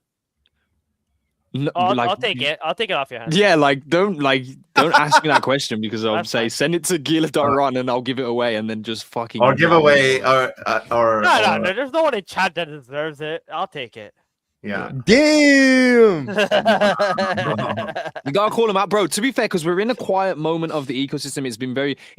I'll take it. I'll take it off your hands. Yeah, don't ask me that question, because I'll That's say fine. send it to Gila.run and I'll give it away, and then just fucking or give away or No, there's no one in chat that deserves it. I'll take it. yeah. Damn. You gotta call them out, bro. To be fair, because we're in a quiet moment of the ecosystem, it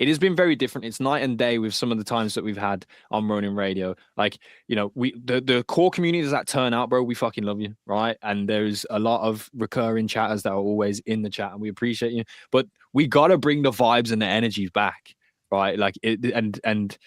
has been very different. It's night and day with some of the times that we've had on Ronin Radio. Like, you know, the core communities that turn out, bro, we fucking love you, right? And there's a lot of recurring chatters that are always in the chat, and we appreciate you. But we gotta bring the vibes and the energies back, right? Like and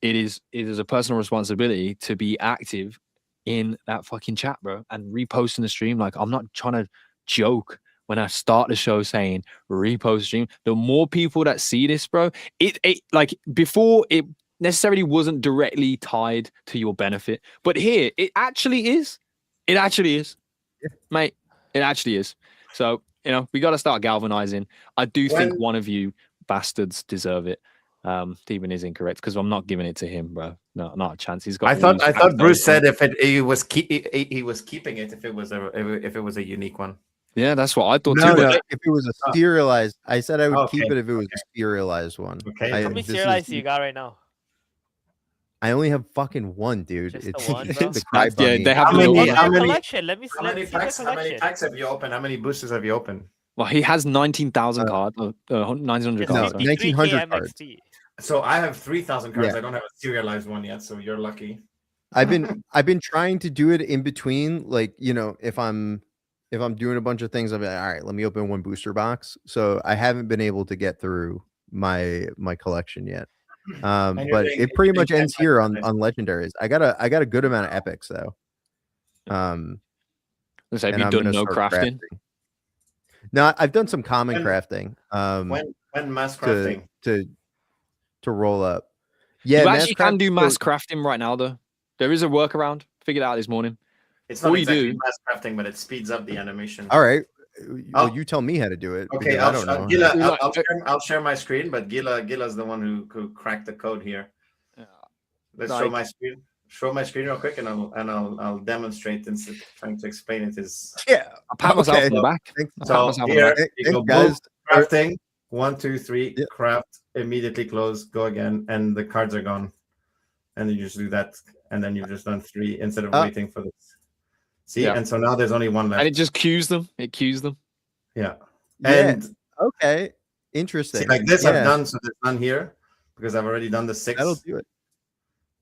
it is a personal responsibility to be active in that fucking chat, bro, and reposting the stream. Like, I'm not trying to joke when I start the show saying repost stream. The more people that see this, bro, it like before it necessarily wasn't directly tied to your benefit, but here it actually is. It actually is, mate. It actually is. So, you know, we got to start galvanizing. I do think one of you bastards deserve it. Steven is incorrect, because I'm not giving it to him, bro. No, not a chance. He's got. I thought Bruce said if he was keeping it if it was a unique one. Yeah, that's what I thought No, too. no, if it was a serialized, I said I would Okay, keep it if it was a serialized one. Okay. How many serialized do you got right now? I only have fucking one, dude. Just It's the one, bro? the cry Yeah, bunny. they have How the many- little What's how your many- collection? Let me How many see your packs collection. have you opened? How many boosters have you opened? Well, he has 19,000 cards, 1900 It's No, cards. sorry. 1900 cards. MXT. So I have 3,000 cards. Yeah. I don't have a serialized one yet, so you're lucky. I've been trying to do it in between, like, you know, if I'm doing a bunch of things, I'm like, all right, let me open one booster box. So I haven't been able to get through my collection yet. And you're But doing- it pretty you're much doing ends here on nice. legendaries. I got a good amount of epics though. Let's say, have and you I'm done gonna no start crafting? No, I've done some common When- crafting. When mass crafting? To roll up. Yeah, You mass actually can do crafting- mass crafting right now, though. There is a workaround. Figured it out this morning. It's all not you exactly do- mass crafting, but it speeds up the animation. All right. I'll- Well, you tell me how to do it. Okay, because I don't know. Gila, I'll share my screen, but Gila's the one who cracked the code here. Let's show Like- my screen. Show my screen real quick, and I'll demonstrate instead of trying to explain it. Is Yeah. I pat myself Okay. on the back. Thanks. I pat so myself on the here back. you go, Guys, crafting 1, 2, 3, Yeah. craft, immediately close, go again, and the cards are gone. And then you just do that, and then you've just done 3 instead of waiting for this. See, Yeah. and so now there's only one left. And it just cues them. It cues them. Yeah, Yeah. and Okay. Interesting. see, like this Yeah, I've done, so there's none here because I've already done the 6. That'll do it.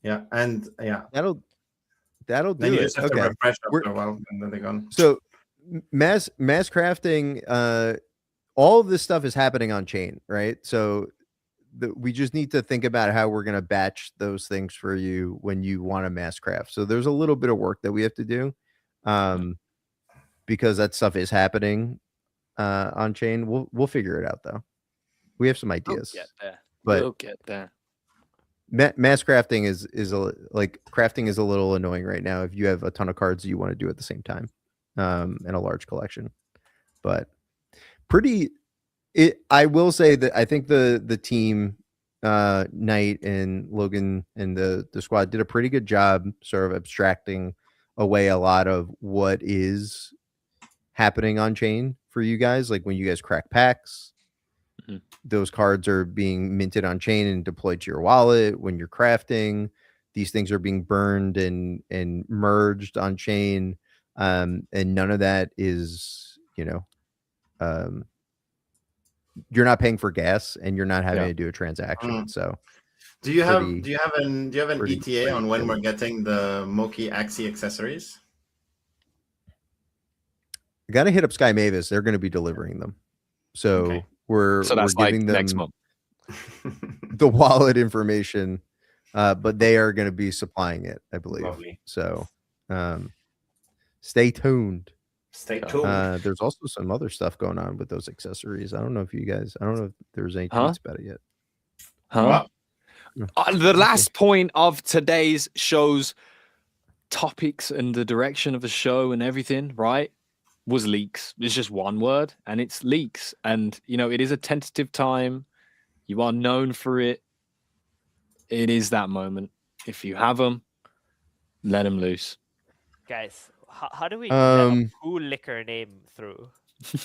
Yeah, and yeah, That'll then do you it. just have to Okay. refresh after We're- a while, and then they're gone. So mass crafting, all of this stuff is happening on chain, right? So we just need to think about how we're going to batch those things for you when you want to mass craft. So there's a little bit of work that we have to do, because that stuff is happening on chain. We'll figure it out though. We have some ideas, Get there. but We'll get there. mass crafting is crafting is a little annoying right now if you have a ton of cards that you want to do at the same time, in a large collection. But I will say that I think the team, Knight and Logan and the squad did a pretty good job sort of abstracting away a lot of what is happening on chain for you guys. Like when you guys crack packs, those cards are being minted on chain and deployed to your wallet. When you're crafting, these things are being burned and merged on chain, and none of that is, you're not paying for gas and you're not having to do a transaction. So Do you have pretty- an pretty ETA on when chill. we're getting the Moki Axie accessories? I got to hit up Sky Mavis. They're going to be delivering them. So Okay. we're that's like giving next them month. the wallet information, but they are going to be supplying it, I believe. Lovely. So stay tuned. Stay tuned. There's also some other stuff going on with those accessories. I don't know if there's any Huh? tweets about it yet. Huh? What? the last point of today's show's topics and the direction of the show and everything, right, was leaks. It's just one word, and it's leaks. And it is a tentative time. You are known for it. It is that moment. If you have them, let them loose. Guys, how do we get a Um, poo liquor name through?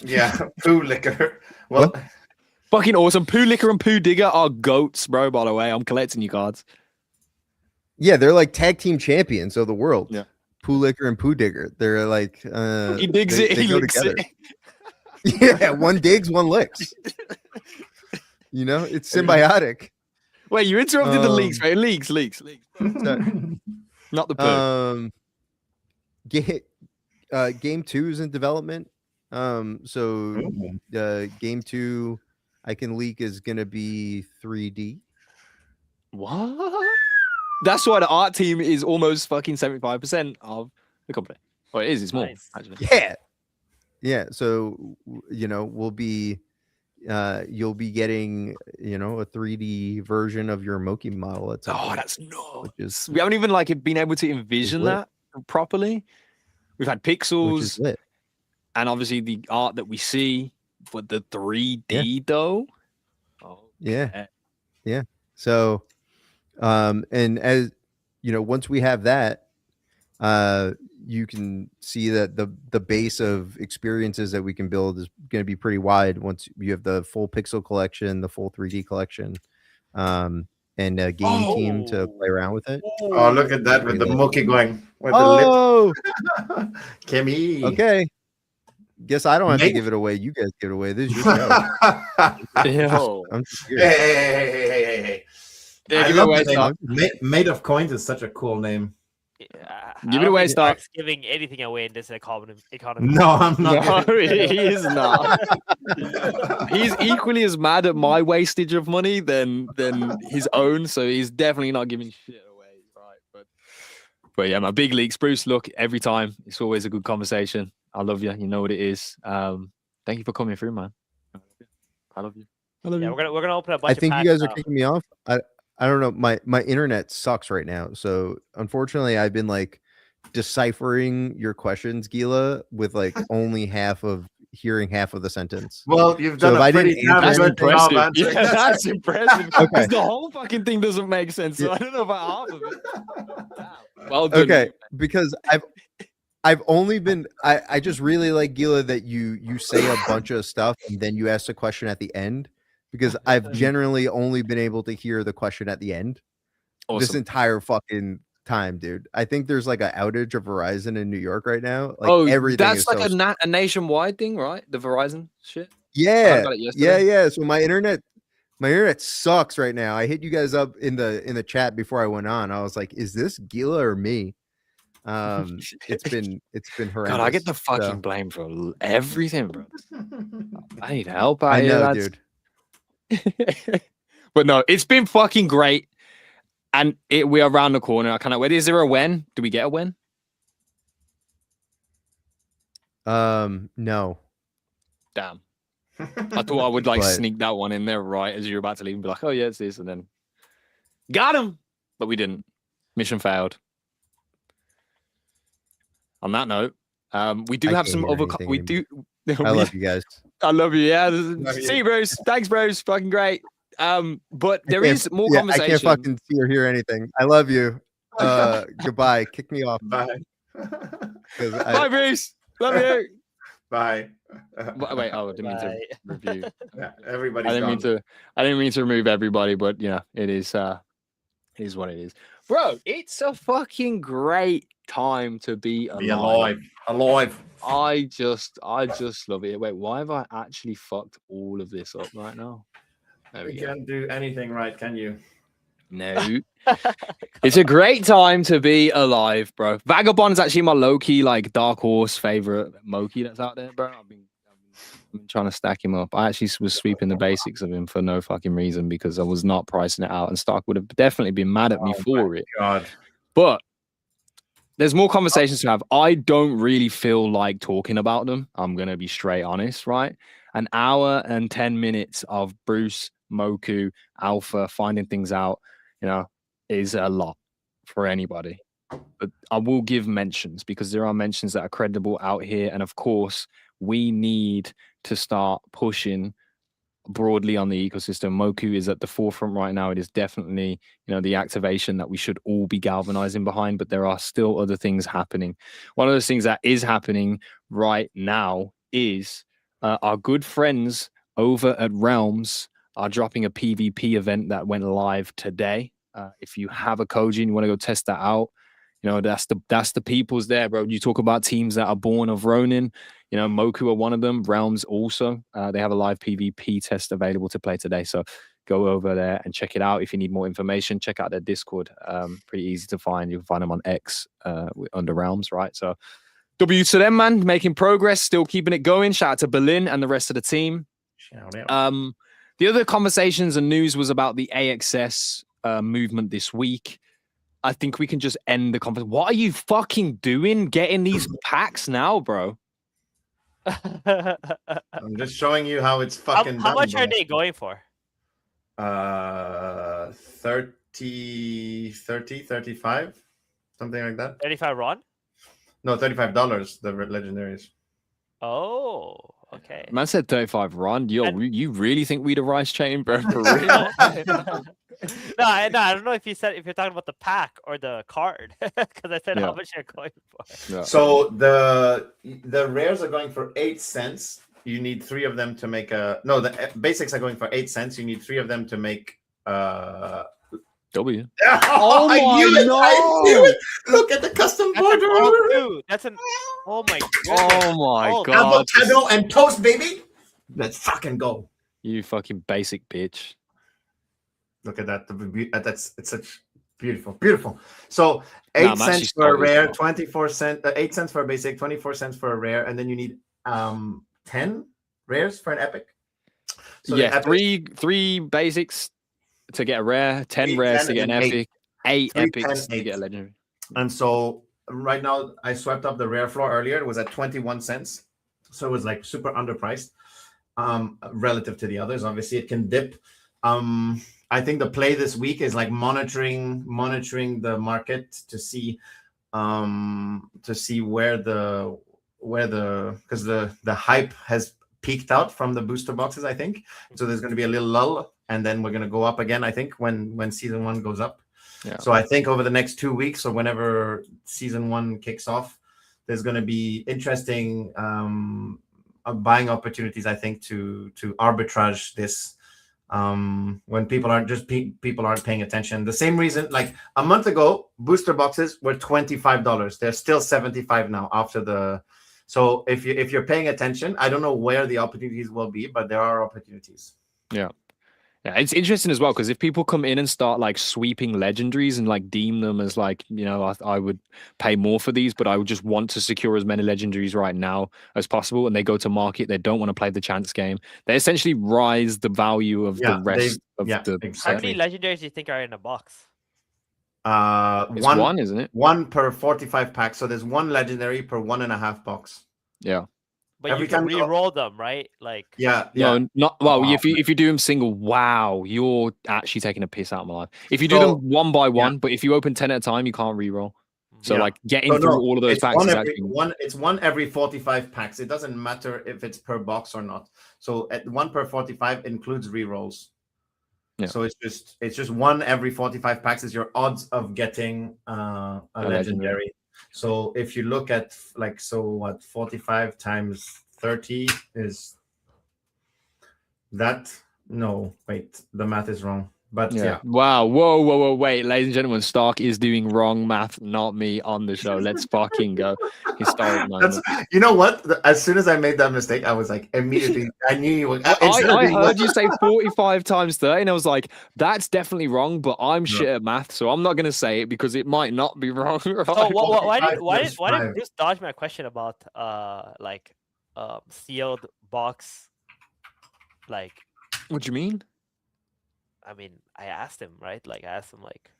Yeah, poo liquor. Well, Fucking awesome. Poo Liquor and Poo Digger are goats, bro, by the way. I'm collecting you cards. Yeah, they're like tag team champions of the world. Yeah. Poo Liquor and Poo Digger. They're like He digs it, they he go licks together. it. Yeah, one digs, one licks. It's symbiotic. Wait, you interrupted the leaks, right? Leaks. So, Not the poo. Game 2 is in development. So game 2 I can leak is gonna be 3D. What? That's why the art team is almost fucking 75% of the company. Well, it is. It's more, Nice. actually. Yeah. So we'll be you'll be getting a 3D version of your Moki model at some Oh, point, that's nuts. which is We haven't even been able to envision lit. that properly. We've had which pixels is lit. and obviously the art that we see, but the 3D though. Oh, Yeah. So and as once we have that, you can see that the base of experiences that we can build is going to be pretty wide once you have the full pixel collection, the full 3D collection, and a game team to play around with it. oh, look at that with the Mookie going with Oh, the lip. Kimmy. okay. Guess I don't have to Make- give it away. You guys give it away. This is your show. Ew. I'm just Hey, here. hey. Yeah, I give it love away, the name. Made of Coins is such a cool name. Give it away, Stark. Stark's giving anything away in this economy. No, I'm not. No, giving- he is not. He's equally as mad at my wastage of money than his own, so he's definitely not giving shit away, right? But yeah, my big leaks, Bruce. Look, every time it's always a good conversation. I love you. You know what it is. Thank you for coming through, man. I love you. I love Yeah, you. we're gonna open a bunch I think of you guys are packs now. kicking me off. I don't know. My internet sucks right now. So unfortunately, I've been deciphering your questions, Gila, with only hearing half of the sentence. Well, you've So done if a I pretty didn't damn That's good job impressive. answering Yeah, that. that's impressive. Okay. Because the whole fucking thing doesn't make sense. So I don't know about half of it. Damn. Well done. Okay, because I've only been I just really like, Gila, that you say a bunch of stuff and then you ask a question at the end, because I've generally only been able to hear the question at the end this Awesome. entire fucking time, dude. I think there's an outage of Verizon in New York right now. Everything that's is like so a nationwide thing, right? The Verizon shit. yeah, got it yesterday. yeah. So my internet sucks right now. I hit you guys up in the chat before I went on. I was like, is this Gila or me? It's been horrendous. God, I get the fucking So, blame for everything, bro. I need help out I here, know, lads. dude. But no, it's been fucking great. And we're around the corner. I cannot wait. Is there a win? Do we get a win? No. Damn. I thought I would But- sneak that one in there right as you're about to leave and be like, oh yeah, it's this, and then got him. But we didn't. Mission failed. On that note, we do I have can't some hear other. anything We do. I love you guys. I love you. Yeah. Love See you. you, Bruce. Thanks, Bruce. Fucking great. But there can't- is more Yeah, conversation. I can't fucking see or hear anything. I love you. Goodbye. Kick me off. Bye. 'Cause Bye, Bruce. Love you. Bye. Wait. Oh, I didn't mean to Bye. review. Yeah, I everybody's didn't mean gone. to. I didn't mean to remove everybody, but yeah, it is. It is what it is, bro. It's a fucking great time to be alive. Be alive. I just love it. Wait, why have I actually fucked all of this up right now? There we You go. can't do anything right, can you? No. It's a great time to be alive, bro. Vagabond is actually my low-key, dark horse favorite Moki that's out there, bro. I've been trying to stack him up. I actually was sweeping the basics of him for no fucking reason because I was not pricing it out, and Stark would have definitely been mad at me for it. God. But there's more conversations to have. I don't really feel like talking about them. I'm going to be straight honest, right? An hour and 10 minutes of Bruce, Moku, Alpha finding things out. is a lot for anybody. But I will give mentions because there are mentions that are credible out here. And of course, we need to start pushing broadly on the ecosystem. Moku is at the forefront right now. It is definitely, the activation that we should all be galvanizing behind, but there are still other things happening. One of those things that is happening right now is our good friends over at Realms are dropping a PvP event that went live today. If you have a Koji and you want to go test that out, that's the people's there, bro. You talk about teams that are born of Ronin. Moku are one of them. Realms also. They have a live PvP test available to play today. So go over there and check it out. If you need more information, check out their Discord. Pretty easy to find. You can find them on X under Realms, right? So W to them, man. Making progress, still keeping it going. Shout out to Berlin and the rest of the team. Shout out. The other conversations and news was about the AXS movement this week. I think we can just end the conference. What are you fucking doing getting these packs now, bro? I'm just showing you how it's fucking How done, much bro. are they going for? 30, 35, something like that. 35 Ron? No, $35, the legendaries. Oh, okay. Man said 35 Ron. Yo, And- you really think we'd a rice chain, bro? For real? No, I don't know if you're talking about the pack or the card, because I said Yeah. how much you're going for. Yeah. So the rares are going for 8 cents. You need 3 of them to make a the basics are going for 8 cents. You need 3 of them to make W. Oh my I knew it. Look at the custom That's an all border. two. That's an. Oh my god. Oh my Oh, god. Avocado and toast, baby. Let's fucking go. You fucking basic bitch. Look at that. It's such beautiful. So Nah, 8 I'm actually cents for a stoked as rare, well. 24 cents, 8 cents for a basic, 24 cents for a rare, and then you need 10 rares for an epic. So the Yeah, epic- three basics to get a rare, 10 Three, rares 10, to get an and then epic, 8 Three, epics 10, to get a 8. legendary. And so right now I swept up the rare floor earlier. It was at 21 cents. So it was like super underpriced relative to the others. Obviously it can dip. I think the play this week is like monitoring the market to see where the because the hype has peaked out from the booster boxes, I think. So there's going to be a little lull, and then we're going to go up again, I think, when season 1 goes up. Yeah. So I think over the next 2 weeks or whenever season 1 kicks off, there's going to be interesting buying opportunities, I think, to arbitrage this when people aren't paying attention. The same reason, like a month ago, booster boxes were $25. They're still $75 now after the. So if you're paying attention, I don't know where the opportunities will be, but there are opportunities. Yeah, it's interesting as well because if people come in and start like sweeping legendaries and like deem them as like, I would pay more for these, but I would just want to secure as many legendaries right now as possible. And they go to market, they don't want to play the chance game. They essentially rise the value of the rest of the. How exactly. many legendaries do you think are in a box? It's one, isn't it? 1 per 45 packs. So there's 1 legendary per 1.5 box. Yeah. But Every you can time you- re-roll them, right? Like Yeah. No, not well. Wow. If you do them single, wow, you're actually taking a piss out of my life. If you do So- them one by one, but if you open 10 at a time, you can't re-roll. So Yeah. like getting No, through all of those it's packs one is every, actually it's 1 every 45 packs. It doesn't matter if it's per box or not. So at 1 per 45 includes re-rolls. Yeah. So it's just 1 every 45 packs is your odds of getting a legendary. So if you look at 45 times 30 is that? No, wait, the math is wrong. But yeah. Wow. Whoa. Wait, ladies and gentlemen, Stark is doing wrong math, not me on the show. Let's fucking go. Historic moment. You know what? As soon as I made that mistake, I was like, immediately, I knew you were. I heard you say 45 times 30, and I was like, that's definitely wrong, but I'm shit at math, so I'm not going to say it because it might not be wrong. Right? So why did five. Bruce dodge my question about sealed box? Like, What do you mean? I mean, I asked him, right? Like, I asked him, like,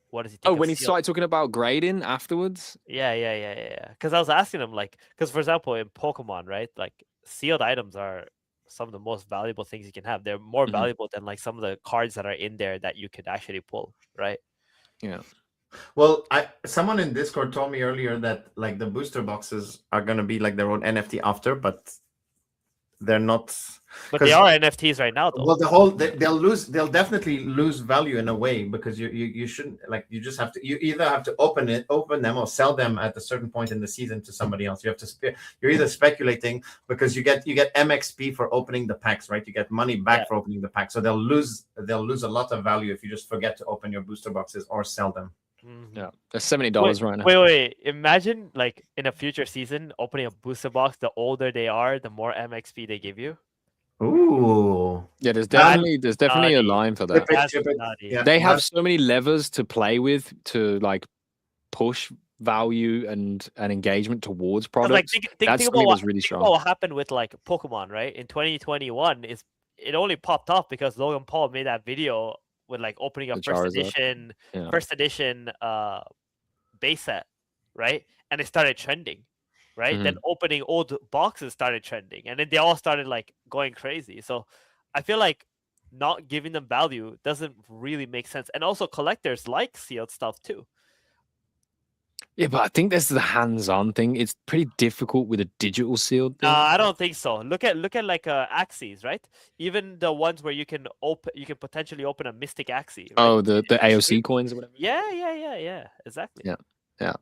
what does he think? Oh, of when he sealed? started talking about grading afterwards? Yeah. Because I was asking him, like, because for example, in Pokemon, right? Like, sealed items are some of the most valuable things you can have. They're more Mhm. valuable than like some of the cards that are in there that you could actually pull, right? Yeah. Well, someone in Discord told me earlier that like the booster boxes are gonna be like their own NFT after, but they're not. But they 'Cause- are NFTs right now, though. Well, they'll definitely lose value in a way, because you shouldn't, like, you just have to, you either have to open them or sell them at a certain point in the season to somebody else. You have to you're either speculating, because you get MXP for opening the packs, right? You get money back for opening the packs, so they'll lose a lot of value if you just forget to open your booster boxes or sell them. Mhm. Yeah. They're $70 right now. Wait. Imagine like in a future season opening a booster box. The older they are, the more MXP they give you. Ooh. Yeah, there's That- definitely a nutty. line for that. That's Chip it. nutty. Yeah, They have that- so many levers to play with to like push value and engagement towards 'Cause, products. like think That's about something what, that's really think about strong. what happened with like Pokemon, right? In 2021, it only popped off because Logan Paul made that video with like opening a The first Charizard. edition base set, right? And it started trending, right? Then opening old boxes started trending, and then they all started like going crazy. So I feel like not giving them value doesn't really make sense. And also collectors like sealed stuff too. Yeah, but I think there's the hands-on thing. It's pretty difficult with a digital sealed thing. I don't think so. Look at like Axes, right? Even the ones where you can potentially open a Mystic Axie. Right? Oh, the AOC coins or whatever. Yeah. Exactly. Yeah.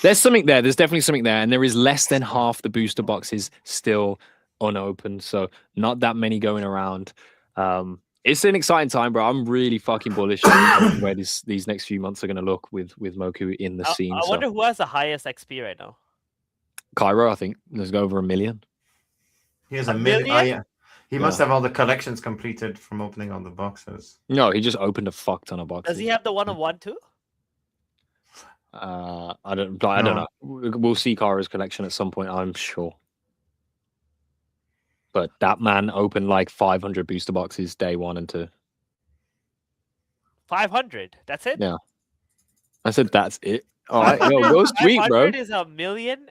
There's something there. There's definitely something there, and there is less than half the booster boxes still unopened, so not that many going around. It's an exciting time, bro. I'm really fucking bullish on where these next few months are going to look with Moku in the scene. I wonder who has the highest XP right now. Cairo, I think, there's over 1 million. He has a million. Oh, yeah. He must have all the collections completed from opening all the boxes. No, he just opened a fuck ton of boxes. Does he have the 1-of-1 too? I don't know. We'll see Cairo's collection at some point, I'm sure. But that man opened like 500 booster boxes day 1 and 2. 500. That's it. Yeah. I said that's it. All right, yo, go sweet, bro. 500 is a million.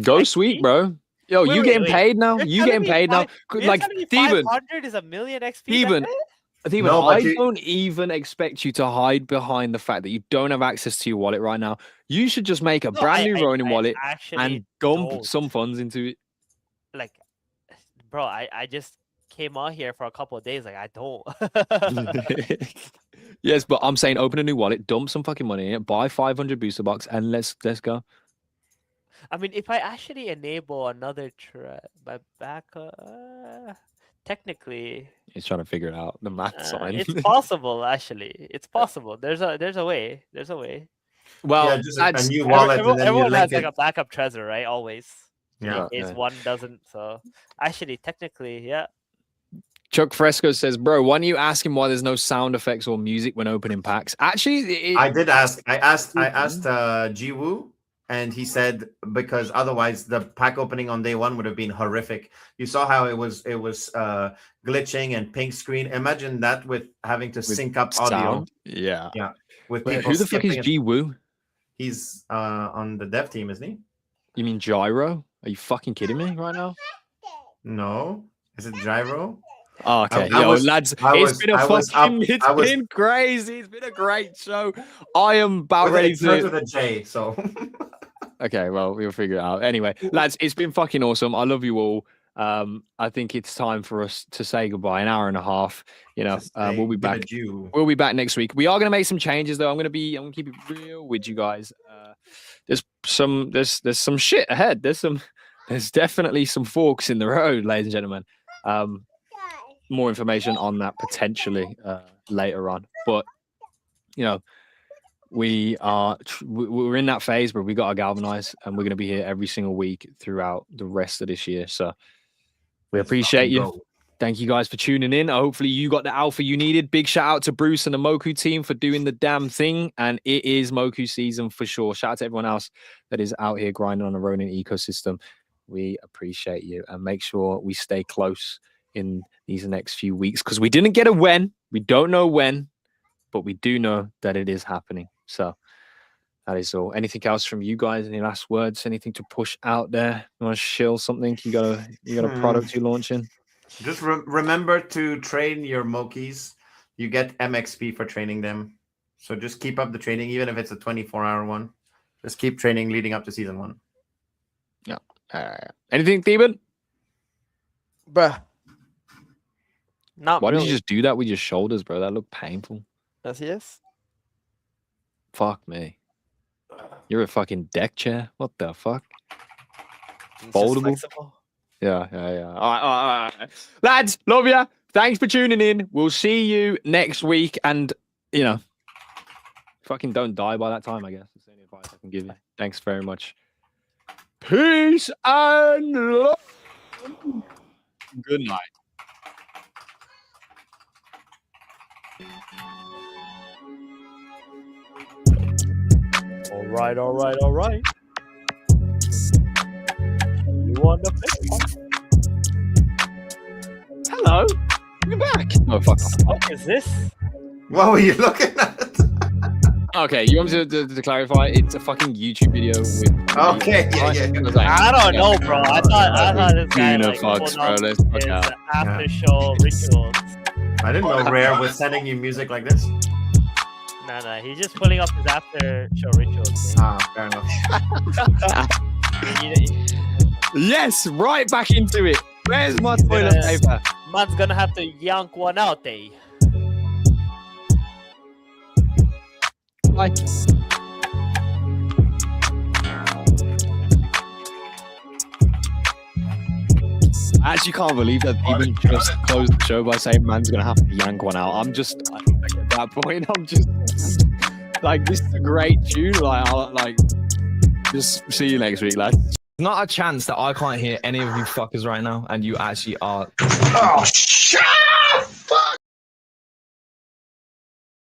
Go XP? sweet, bro. Yo, you getting paid now? You're You telling getting me paid now? Like Steven, 500 is a million XP. Steven, That's it? Steven, No, but I don't even expect you to hide behind the fact that you don't have access to your wallet right now. You should just make a No, brand new Ronin I wallet actually and dump don't. some funds into it. Like, bro, I just came on here for a couple of days. Like, I don't. Yes, but I'm saying open a new wallet, dump some fucking money in it, buy 500 booster box, and let's go. I mean, if I actually enable another my backup, technically, He's trying to figure it out. The math sign. it's possible. Actually, it's possible. There's a way. There's a way. Well, Yeah, just a that's new wallet, and then you Everyone has link like it. a backup treasure, right? Always. Yeah. In case one doesn't. So actually, technically, yeah. Chuck Fresco says, bro, why don't you ask him why there's no sound effects or music when opening packs? Actually, I did ask. I asked Jiwoo, and he said because otherwise the pack opening on day 1 would have been horrific. You saw how it was glitching and pink screen. Imagine that with having to sync up audio. sound. Yeah. With Wait, people who the fuck is skipping it. Ji Woo? He's on the dev team, isn't he? You mean Gyro? Are you fucking kidding me right now? No, is it Gyro? Oh, okay. I Yo, was- lads, I it's was- been a I was fucking, up- it's I was- been crazy. It's been a great show. I am about With ready it starts to. with a J, so Okay, well, we'll figure it out. Anyway, lads, it's been fucking awesome. I love you all. I think it's time for us to say goodbye. An hour and a half. You know, we'll be back. We'll be back next week. We are going to make some changes, though. I'm going to keep it real with you guys. There's some shit ahead. There's definitely some forks in the road, ladies and gentlemen. More information on that potentially later on. But you know, we're in that phase where we got to galvanize, and we're going to be here every single week throughout the rest of this year. So we appreciate you. Thank you guys for tuning in. Hopefully you got the alpha you needed. Big shout out to Bruce and the Moku team for doing the damn thing. And it is Moku season for sure. Shout out to everyone else that is out here grinding on the Ronin ecosystem. We appreciate you, and make sure we stay close in these next few weeks, because we didn't get a when. We don't know when, but we do know that it is happening. So that is all. Anything else from you guys? Any last words? Anything to push out there? You want to shill something? You got a product you're launching? Just remember to train your Mokis. You get MXP for training them. So just keep up the training, even if it's a 24-hour one. Just keep training leading up to season 1. Anything, Theban? Bruh. Not Why really. did you just do that with your shoulders, bro? That looked painful. Yes, yes. Fuck me. You're a fucking deck chair. What the fuck? It's just Foldable? flexible. Yeah. All right. Lads, love ya. Thanks for tuning in. We'll see you next week. And, you know, fucking don't die by that time, I guess. That's the only advice I can give you. Thanks very much. Peace and love. Good night. All right. You want the pick? Hello. You're back. Oh, fuck off. What is this? What were you looking at? Okay, you want me to clarify? It's a fucking YouTube video with. Okay, yeah. I don't know, bro. I thought this guy Gina like fucks, pulled bro. up Let's fuck his out. after show rituals. I didn't know Rare was sending you music like this. Nah. He's just pulling up his after show rituals. Ah, fair enough. Yes, right back into it. Where's my toilet paper? Man's gonna have to yank one out, eh? Bye. I actually can't believe that even just closed the show by saying man's gonna have to yank one out. I'm just at that point. I'm just like, this is a great tune. Like, just see you next week, lads. Not a chance that I can't hear any of you fuckers right now, and you actually are. Oh, shit!